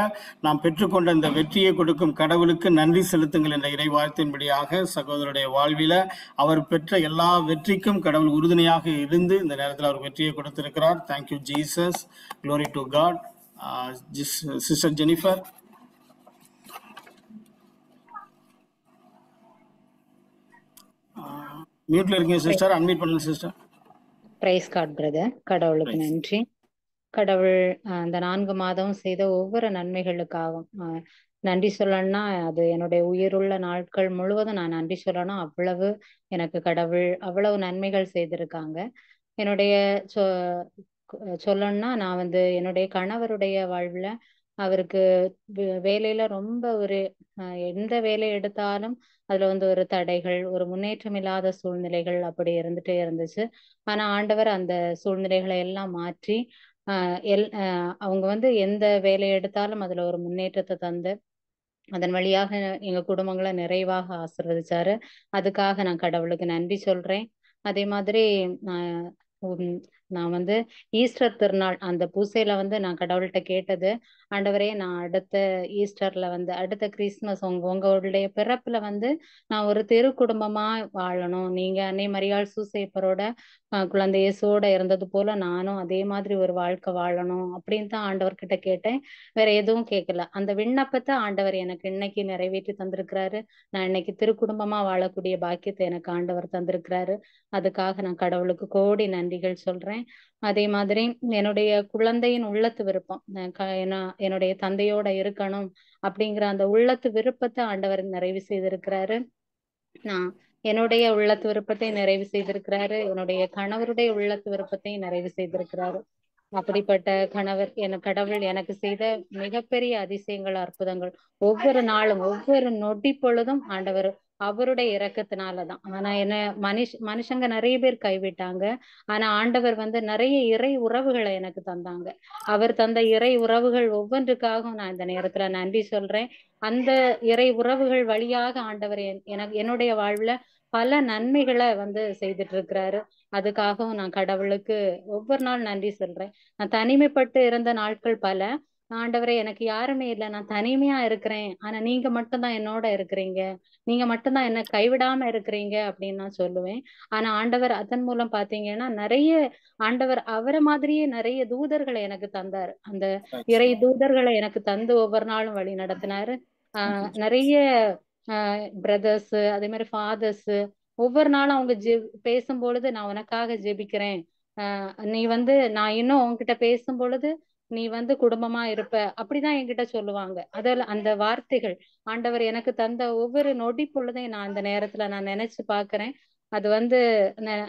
நாம் பெற்றுக்கொண்ட இந்த வெற்றியை கொடுக்கும் கடவுளுக்கு நன்றி செலுத்துங்கள் என்ற இறைவார்த்தையின்படியாக சகோதரருடைய வாழ்வில அவர் பெற்ற எல்லா வெற்றிக்கும் கடவுள் உறுதுணையாக இருந்து இந்த நேரத்தில் அவர் வெற்றியை கொடுத்திருக்கிறார். Thank you Jesus. Glory to God. Sister Jennifer. மியூட்ல இருக்கீங்க சிஸ்டர், அன்மியூட் பண்ணுங்க சிஸ்டர். Praise God brother. கடவுளுக்கு நன்றி. கடவுள் அந்த 4 மாதம் செய்த ஒவ்வொரு நன்மைகளுக்காகவும் நன்றி சொல்லணும்னா அது என்னுடைய உயிருள்ள நாட்கள் முழுவதும் நான் நன்றி சொல்லணும். அவ்வளவு எனக்கு கடவுள் அவ்வளவு நன்மைகள் செய்திருக்காங்க. என்னுடைய சொ சொல்லணும்னா நான் வந்து என்னுடைய கணவருடைய வாழ்வுல அவருக்கு வேலையில ரொம்ப ஒரு எந்த வேலை எடுத்தாலும் அதுல வந்து ஒரு தடைகள், ஒரு முன்னேற்றம் இல்லாத சூழ்நிலைகள் அப்படி இருந்துட்டே இருந்துச்சு. ஆனா ஆண்டவர் அந்த சூழ்நிலைகளை எல்லாம் மாற்றி அவங்க வந்து எந்த வேலையை எடுத்தாலும் அதுல ஒரு முன்னேற்றத்தை தந்து அதன் வழியாக எங்க குடும்பங்களை நிறைவாக ஆசீர்வதிச்சாரு. அதுக்காக நான் கடவுளுக்கு நன்றி சொல்றேன். அதே மாதிரி நான் உம் நான் வந்து ஈஸ்டர் திருநாள் அந்த பூசையில வந்து நான் கடவுள்கிட்ட கேட்டது, ஆண்டவரே நான் அடுத்த ஈஸ்டர்ல வந்து அடுத்த கிறிஸ்துமஸ் உங்களுடைய பிறப்புல வந்து நான் ஒரு தெரு குடும்பமா வாழணும். நீங்க அன்னை மரியாள் சூசேப்பரோட குழந்தை இயேசுவோட இருந்தது போல நானும் அதே மாதிரி ஒரு வாழ்க்கை வாழணும் அப்படின்னு தான் ஆண்டவர்கிட்ட கேட்டேன். வேற எதுவும் கேட்கல. அந்த விண்ணப்பத்தை ஆண்டவர் எனக்கு இன்னைக்கு நிறைவேற்றி தந்திருக்கிறாரு. நான் இன்னைக்கு திருக்குடும்பமா வாழக்கூடிய பாக்கியத்தை எனக்கு ஆண்டவர் தந்திருக்கிறாரு. அதுக்காக நான் கடவுளுக்கு கோடி நன்றிகள் சொல்றேன். அதே மாதிரி என்னுடைய குழந்தையின் உள்ளத்து விருப்பம் என்னுடைய தந்தையோட இருக்கணும் அப்படிங்கிற அந்த உள்ளத்து விருப்பத்தை ஆண்டவர் நிறைவு செய்திருக்கிறாரு. நான் என்னுடைய உள்ளத்து விருப்பத்தை நிறைவு செய்திருக்கிறாரு. என்னுடைய கணவருடைய உள்ளத்து விருப்பத்தை நிறைவு செய்திருக்கிறாரு. அப்படிப்பட்ட கணவர் கடவுள் எனக்கு செய்த மிகப்பெரிய அதிசயங்கள், அற்புதங்கள். ஒவ்வொரு நாளும் ஒவ்வொரு நொடி பொழுதும் ஆண்டவர் அவருடைய இரக்கத்தினாலதான். ஆனா என்ன மனுஷங்க நிறைய பேர் கைவிட்டாங்க. ஆனா ஆண்டவர் வந்து நிறைய இறை உறவுகளை எனக்கு தந்தாங்க. அவர் தந்த இறை உறவுகள் ஒவ்வொன்றுக்காகவும் நான் இந்த நேரத்துல நன்றி சொல்றேன். அந்த இறை உறவுகள் வழியாக ஆண்டவர் என்னுடைய வாழ்வுல பல நன்மைகளை வந்து செய்துட்டு இருக்கிறாரு. அதுக்காகவும் நான் கடவுளுக்கு ஒவ்வொரு நாள் நன்றி சொல்றேன். நான் தனிமைப்பட்டு இருந்த நாட்கள் பல. ஆண்டவரே எனக்கு யாருமே இல்லை, நான் தனிமையா இருக்கிறேன், ஆனா நீங்க மட்டும்தான் என்னோட இருக்கிறீங்க, நீங்க மட்டும்தான் என்ன கைவிடாம இருக்கிறீங்க அப்படின்னு நான் சொல்லுவேன். ஆனா ஆண்டவர் அதன் மூலம் பாத்தீங்கன்னா நிறைய ஆண்டவர் அவரை மாதிரியே நிறைய தூதர்களை எனக்கு தந்தாரு. அந்த இறை தூதர்களை எனக்கு தந்து ஒவ்வொரு நாளும் வழி நடத்தினாரு. நிறைய பிரதர்ஸ் அதே மாதிரி ஃபாதர்ஸ் ஒவ்வொரு நாளும் அவங்க பேசும்பொழுது நான் உனக்காக ஜெபிக்கிறேன், நீ வந்து நான் இன்னும் உன்கிட்ட பேசும் பொழுது நீ வந்து குடும்பமா இருப்ப அப்படிதான் என்கிட்ட சொல்லுவாங்க. அதில் அந்த வார்த்தைகள் ஆண்டவர் எனக்கு தந்த ஒவ்வொரு நொடி பொழுதையும் நான் அந்த நேரத்துல நான் நினைச்சு பாக்குறேன். அது வந்து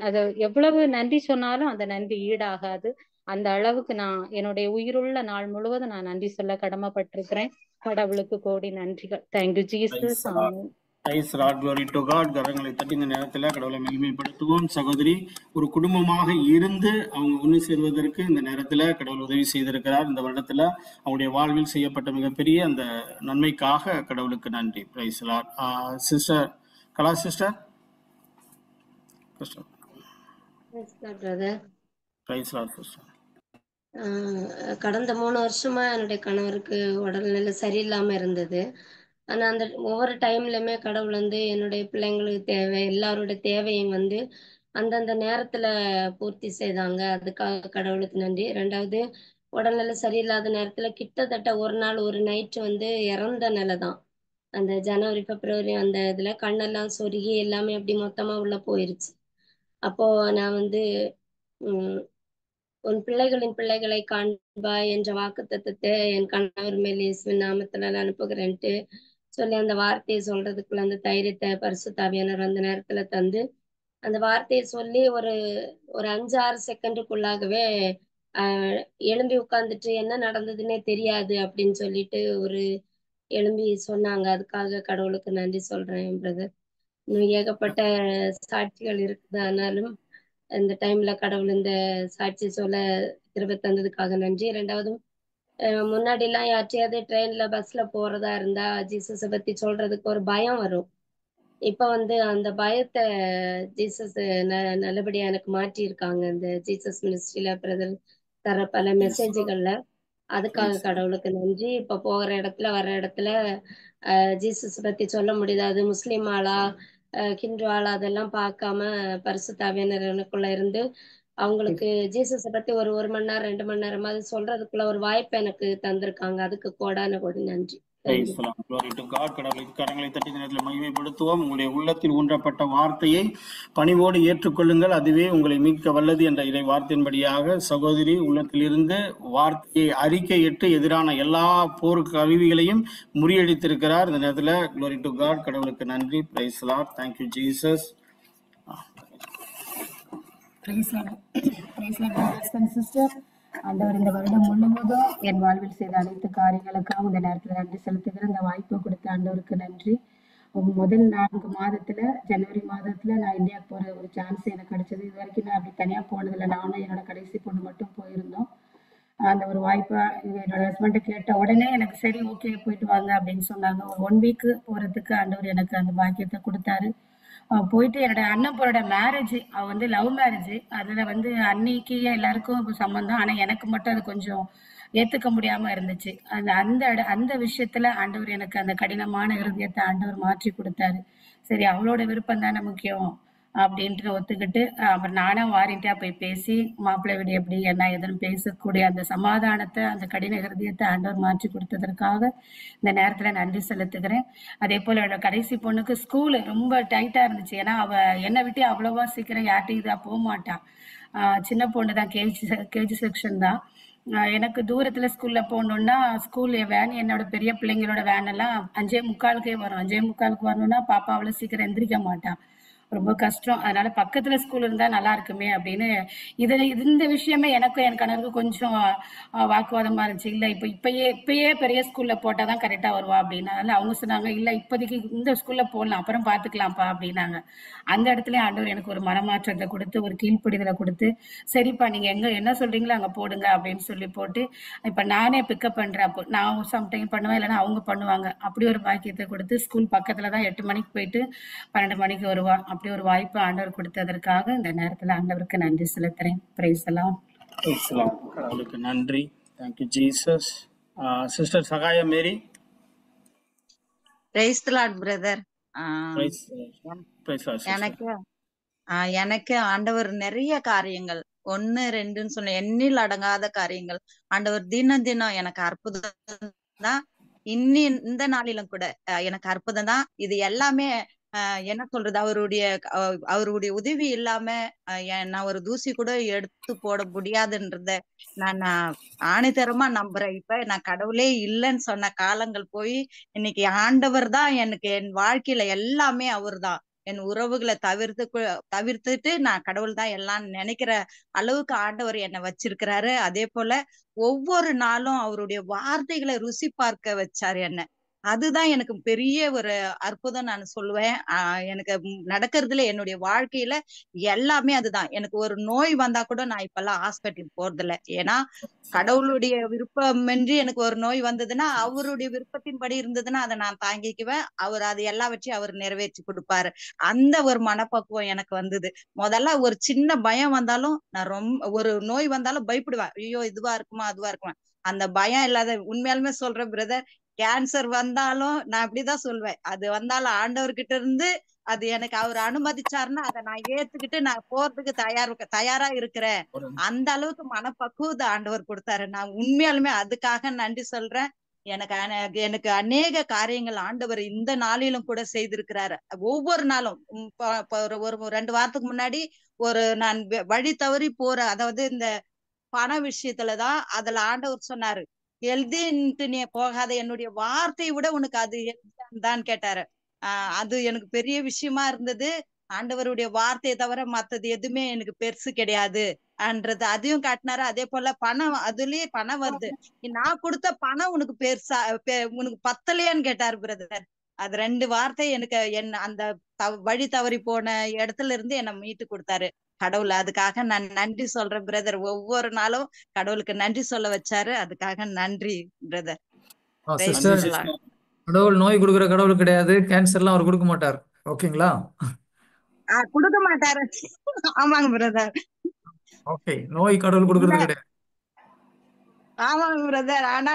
அது எவ்வளவு நன்றி சொன்னாலும் அந்த நன்றி ஈடாகாது. அந்த அளவுக்கு நான் என்னுடைய உயிருள்ள நாள் முழுவதும் நான் நன்றி சொல்ல கடமைப்பட்டிருக்கிறேன். கடவுளுக்கு கோடி நன்றிகள். Thank you Jesus. கரங்களை தட்டி இந்த நேரத்துல கடவுளை மகிமைப்படுத்துவோம். சகோதரி ஒரு குடும்பமாக இருந்து அவங்க ஒண்ணு சேர்வதற்கு இந்த நேரத்துல கடவுள் உதவி செய்திருக்கிறார். இந்த வருடத்துல அவங்களுடைய வாழ்வில் செய்யப்பட்ட மிகப்பெரிய அந்த நன்மைக்காக கடவுளுக்கு நன்றி. Praise Lord. Sister Kala sister. Praise Lord sister. கடந்த 3 வருஷமா என்னுடைய கணவருக்கு உடல்நிலை சரியில்லாம இருந்தது. ஆனா அந்த ஒவ்வொரு டைம்லயுமே கடவுள் வந்து என்னுடைய பிள்ளைங்களுக்கு தேவை, எல்லாரோட தேவையும் வந்து அந்தந்த நேரத்துல பூர்த்தி செய்தாங்க. அதுக்காக கடவுளுக்கு நன்றி. 2வது உடல்நிலை சரியில்லாத நேரத்துல கிட்டத்தட்ட ஒரு நாள் ஒரு நைட்டு வந்து இறந்த நிலை தான். அந்த ஜனவரி பிப்ரவரி அந்த இதுல கண்ணெல்லாம் சொருகி எல்லாமே அப்படி மொத்தமா உள்ள போயிருச்சு. அப்போ நான் வந்து உன் பிள்ளைகளின் பிள்ளைகளை காண்பாய் என்ற வாக்குத்தத்தத்தை என் கணவர் மேல் இயேசுவின் நாமத்துல அனுப்புகிறேன்ட்டு சொல்லி அந்த வார்த்தையை சொல்றதுக்குள்ள அந்த தைரியத்தை பரிசுத்த ஆவியானவர் அந்த நேரத்துல தந்து அந்த வார்த்தையை சொல்லி ஒரு 5-6 செகண்டுக்குள்ளாகவே எழும்பி உட்கார்ந்துட்டு என்ன நடந்ததுன்னே தெரியாது அப்படின்னு சொல்லிட்டு எழும்பி சொன்னாங்க. அதுக்காக கடவுளுக்கு நன்றி சொல்றேன் பிரதர். இன்னும் ஏகப்பட்ட சாட்சிகள் இருக்குது. ஆனாலும் இந்த டைம்ல கடவுள் இந்த சாட்சி சொல்ல கிருபை தந்ததுக்காக நன்றி. 2வது முன்னாடி எல்லாம் யார்ட்டையாவது ட்ரெயின்ல பஸ்ல போறதா இருந்தா ஜீசஸை பத்தி சொல்றதுக்கு ஒரு பயம் வரும். இப்ப வந்து அந்த பயத்தை ஜீசஸ் நல்லபடியா எனக்கு மாற்றி இருக்காங்க. இந்த ஜீசஸ் மினிஸ்ட்ரியில பிரதர் தர பல மெசேஜ்கள்ல. அதுக்காக கடவுளுக்கு நன்றி. இப்ப போகிற இடத்துல வர்ற இடத்துல ஜீசஸ் பத்தி சொல்ல முடியுது. அது முஸ்லீம் ஆளா ஹிந்து ஆளா அதெல்லாம் பார்க்காம பரிசுத்த ஆவியானவருக்குள்ள இருந்து அவங்களுக்கு ஜீசஸை பத்தி ஒரு 1 மணி நேரம் 2 மணி நேரமாவது சொல்றதுக்குள்ள ஒரு வாய்ப்பு எனக்கு தந்திருக்காங்க. அதுக்கு கோடான கோடி நன்றி. Praise the Lord. Glory to God. கடவுளுக்கு கரங்களை தட்டி இந்த நேரத்தில் மகிமைப்படுத்துவோம். உங்களுடைய உள்ளத்தில் ஊன்றப்பட்ட வார்த்தையை பணிவோடு ஏற்றுக்கொள்ளுங்கள், அதுவே உங்களை மீட்க வல்லது என்ற இறை வார்த்தையின்படியாக சகோதரி உள்ளத்திலிருந்து வார்த்தையை அறிக்கையிட்டு எதிரான எல்லா போர் கருவிகளையும் முறியடித்திருக்கிறார். இந்த நேரத்தில் Glory to God. கடவுளுக்கு நன்றி. Praise the Lord. Thank you Jesus. Praise the Lord. Praise the Lord, brothers and sisters. ஆண்டவர் இந்த வருடம் முழுவதும் என் வாழ்வில் செய்த அனைத்து காரியங்களுக்காக இந்த நேரத்தில் நன்றி செலுத்துகிறேன். இந்த வாய்ப்பு கொடுத்த ஆண்டவருக்கு நன்றி. முதல் 4 மாதத்துல ஜனவரி மாதத்துல நான் இந்தியாவுக்கு போற ஒரு சான்ஸ் எனக்கு கிடைச்சது. இது வரைக்கும் நான் அப்படி தனியா போனதில்லை. நானும் என்னோட கடைசி பொண்ணு மட்டும் போயிருந்தோம். அந்த ஒரு வாய்ப்பை என்னோட ஹஸ்பண்ட கேட்ட உடனே எனக்கு சரி ஓகே போயிட்டு வாங்க அப்படின்னு சொன்னாங்க. ஒரு 1 வீக் போறதுக்கு ஆண்டவர் எனக்கு அந்த பாக்கியத்தை கொடுத்தாரு. போயிட்டு என்னோட அண்ணன் பொண்ணோட மேரேஜ், அவ வந்து லவ் மேரேஜ். அதுல வந்து அன்னைக்கு எல்லாருக்கும் சம்பந்தம், ஆனா எனக்கு மட்டும் அது கொஞ்சம் ஏத்துக்க முடியாம இருந்துச்சு. அந்த விஷயத்துல ஆண்டவர் எனக்கு அந்த கடினமான இருதயத்தை ஆண்டவர் மாற்றி கொடுத்தாரு. சரி அவளோட விருப்பம் தானே முக்கியம் அப்படின்ட்டு ஒத்துக்கிட்டு அப்புறம் நானும் வாரண்டியா போய் பேசி மாப்பிள்ளை வீடு எப்படி என்ன எதுன்னு பேசக்கூடிய அந்த சமாதானத்தை, அந்த கடின ஹிருதயத்தை ஆண்டவர் மாற்றி கொடுத்ததற்காக இந்த நேரத்துல நன்றி செலுத்துகிறேன். அதே போல என்னோட கடைசி பொண்ணுக்கு ஸ்கூலு ரொம்ப டைட்டா இருந்துச்சு. ஏன்னா அவ என்னை விட்டு அவ்வளவா சீக்கிரம் யார்ட்டையும் இதா போக மாட்டான். சின்ன பொண்ணு தான், கேஜி செக்ஷன் தான். எனக்கு தூரத்துல ஸ்கூல்ல போகணும்னா ஸ்கூல் வேன், என்னோட பெரிய பிள்ளைங்களோட வேன் எல்லாம் 5:45 வரும். 5:45 வரணும்னா பாப்பா அவ்வளவு சீக்கிரம் எந்திரிக்க மாட்டான், ரொம்ப கஷ்டம். அதனால பக்கத்துல ஸ்கூல் இருந்தா நல்லா இருக்குமே அப்படின்னு இந்த விஷயமே எனக்கும் என் கணவருக்கும் கொஞ்சம் வாக்குவாதமா இருந்துச்சு. இல்ல இப்பயே பெரிய ஸ்கூல்ல போட்டாதான் கரெக்டா வருவா அப்படின்னா அவங்க சொன்னாங்க, இல்ல இப்போதைக்கு இந்த ஸ்கூல்ல போடலாம், அப்புறம் பாத்துக்கலாம்ப்பா அப்படின்னாங்க. அந்த இடத்துல ஆண்டவர் எனக்கு ஒரு மனமாற்றத்தை கொடுத்து, ஒரு கீழ்ப்படிதலை கொடுத்து, சரிப்பா நீங்க எங்க என்ன சொல்றீங்களோ அங்க போடுங்க அப்படின்னு சொல்லி போட்டு இப்ப நானே பிக்கப் பண்றேன். அப்போ நான் சம்டைம் பண்ணுவேன், இல்லைன்னா அவங்க பண்ணுவாங்க. அப்படி ஒரு பாக்கியத்தை கொடுத்து ஸ்கூல் பக்கத்துலதான் 8 மணிக்கு போயிட்டு 12 மணிக்கு வருவா. அப்படி ஒரு வாய்ப்பு ஆண்டவர் கொடுத்ததற்காக இந்த நேரத்துல ஆண்டவருக்கு நன்றி செலுத்துறேன். பிரைஸ் எல்லாம். கடவுளுக்கு நன்றி. Thank you Jesus. Sister Sagaya Mary. Praise the Lord brother. எனக்கு ஆண்டவர் நிறைய காரியங்கள் 1 2ன்னு சொன்ன எண்ணில் அடங்காத காரியங்கள் ஆண்டவர் தினம் தினம் எனக்கு அற்புதம் தான். இந்த நாளிலும் கூட எனக்கு அற்புதம் தான். இது எல்லாமே என்ன சொல்றது, அவருடைய உதவி இல்லாம நான் ஒரு தூசி கூட எடுத்து போட முடியாதுன்றத நான் ஆணித்தரமா நம்புறேன். இப்ப நான் கடவுளே இல்லைன்னு சொன்ன காலங்கள் போய் இன்னைக்கு ஆண்டவர் தான் எனக்கு, என் வாழ்க்கையில எல்லாமே அவர் தான். என் உறவுகளை தவிர்த்துட்டு நான் கடவுள் தான் எல்லாம் நினைக்கிற அளவுக்கு ஆண்டவர் என்னை வச்சிருக்கிறாரு. அதே போல ஒவ்வொரு நாளும் அவருடைய வார்த்தைகளை ருசி பார்க்க வச்சாரு என்ன. அதுதான் எனக்கு பெரிய ஒரு அற்புதம் நான் சொல்லுவேன். எனக்கு நடக்கிறதுல என்னுடைய வாழ்க்கையில எல்லாமே அதுதான். எனக்கு ஒரு நோய் வந்தா கூட நான் இப்பெல்லாம் ஹாஸ்பிட்டலுக்கு போறதில்ல. ஏன்னா கடவுளுடைய விருப்பமின்றி எனக்கு ஒரு நோய் வந்ததுன்னா, அவருடைய விருப்பத்தின்படி இருந்ததுன்னா அதை நான் தாங்கிக்குவேன். அவர் அது எல்லாவற்றையும் அவர் நிறைவேற்றி கொடுப்பாரு. அந்த ஒரு மனப்பக்குவம் எனக்கு வந்தது. முதல்ல ஒரு சின்ன பயம் வந்தாலும், நான் ரொம்ப ஒரு நோய் வந்தாலும் பயப்படுவேன். ஐயோ இதுவா இருக்குமா அதுவா இருக்குமா, அந்த பயம் இல்லாத, உண்மையாலுமே சொல்றேன் பிரதர், கேன்சர் வந்தாலும் நான் அப்படிதான் சொல்வேன். அது வந்தாலும் ஆண்டவர்கிட்ட இருந்து அது எனக்கு அவர் அனுமதிச்சாருன்னா அதை நான் ஏத்துக்கிட்டு நான் போறதுக்கு தயாரா இருக்கிறேன். அந்த அளவுக்கு மனப்பக்குவத்தை ஆண்டவர் கொடுத்தாரு. நான் உண்மையாலுமே அதுக்காக நன்றி சொல்றேன். எனக்கு அநேக காரியங்கள் ஆண்டவர் இந்த நாளிலும் கூட செய்திருக்கிறாரு. ஒவ்வொரு நாளும் ஒரு 2 வாரத்துக்கு முன்னாடி நான் வழி தவறி போற, அதாவது இந்த பண விஷயத்துலதான், அதுல ஆண்டவர் சொன்னாரு, எழுதின்ட்டு நீ போகாத, என்னுடைய வார்த்தையை விட உனக்கு அது தான் கேட்டாரு. அது எனக்கு பெரிய விஷயமா இருந்தது. ஆண்டவருடைய வார்த்தையை தவிர மத்தது எதுவுமே எனக்கு பெருசு கிடையாது அன்றது அதையும் காட்டினாரு. அதே போல பணம், அதுலயே பணம் வருது, நான் கொடுத்த பணம் உனக்கு பெருசா உனக்கு பத்தலையான்னு கேட்டாரு பிரதர். அது 2 வார்த்தை எனக்கு அந்த வழி தவறி போன இடத்துல இருந்து என்னை மீட்டு கொடுத்தாரு கடவுள். அதுக்காக நான் நன்றி சொல்றேன் பிரதர். ஒவ்வொரு நாளும் கடவுளுக்கு நன்றி சொல்ல வச்சாரு. அதுக்காக நன்றி பிரதர். கடவுள் நோய் கொடுக்குற கடவுள் கிடையாது. கேன்சர்லாம் அவர் கொடுக்க மாட்டார். ஓகேங்களா? கொடுக்க மாட்டாரு. ஆமாங்க பிரதர். ஓகே, நோய் கடவுள் கொடுக்கறது கிடையாது. ஆமாங்க பிரதர். ஆனா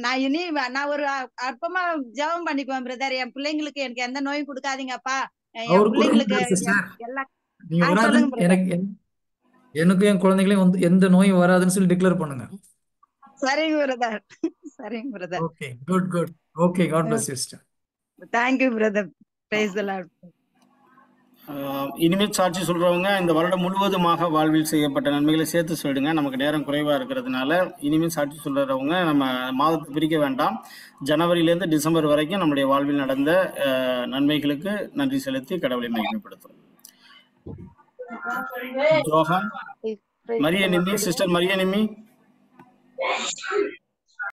நான் இனி நான் ஒரு அற்பமா ஜெபம் பண்ணிக்குவேன் பிரதர். என் பிள்ளைங்களுக்கு எனக்கு எந்த நோயும் கொடுக்காதீங்கப்பா, என் பிள்ளைங்களுக்கு எல்லாம். எனக்கு என் குழந்தைகளையும் எந்த நோயும் வராதுன்னு சொல்லி டிக்ளேர் பண்ணுங்க. சரிங்க பிரதர். சரிங்க brother. Okay, good good. Okay, God bless you sister. Thank you brother. Praise the Lord. இனிமேல் சாட்சி சொல்றவங்க இந்த வருடம் முழுவதுமாக வாழ்வில் செய்யப்பட்ட நன்மைகளை சேர்த்து சொல்லிடுங்க. நமக்கு நேரம் குறைவா இருக்கிறதுனால இனிமேல் சாட்சி சொல்றவங்க நம்ம மாதத்தை பிரிக்க வேண்டாம். ஜனவரியிலேருந்து டிசம்பர் வரைக்கும் நம்முடைய வாழ்வில் நடந்த நன்மைகளுக்கு நன்றி செலுத்தி கடவுளை மகிமைப்படுத்தும். Johann, மரியனிமி, sister மரியனிமி.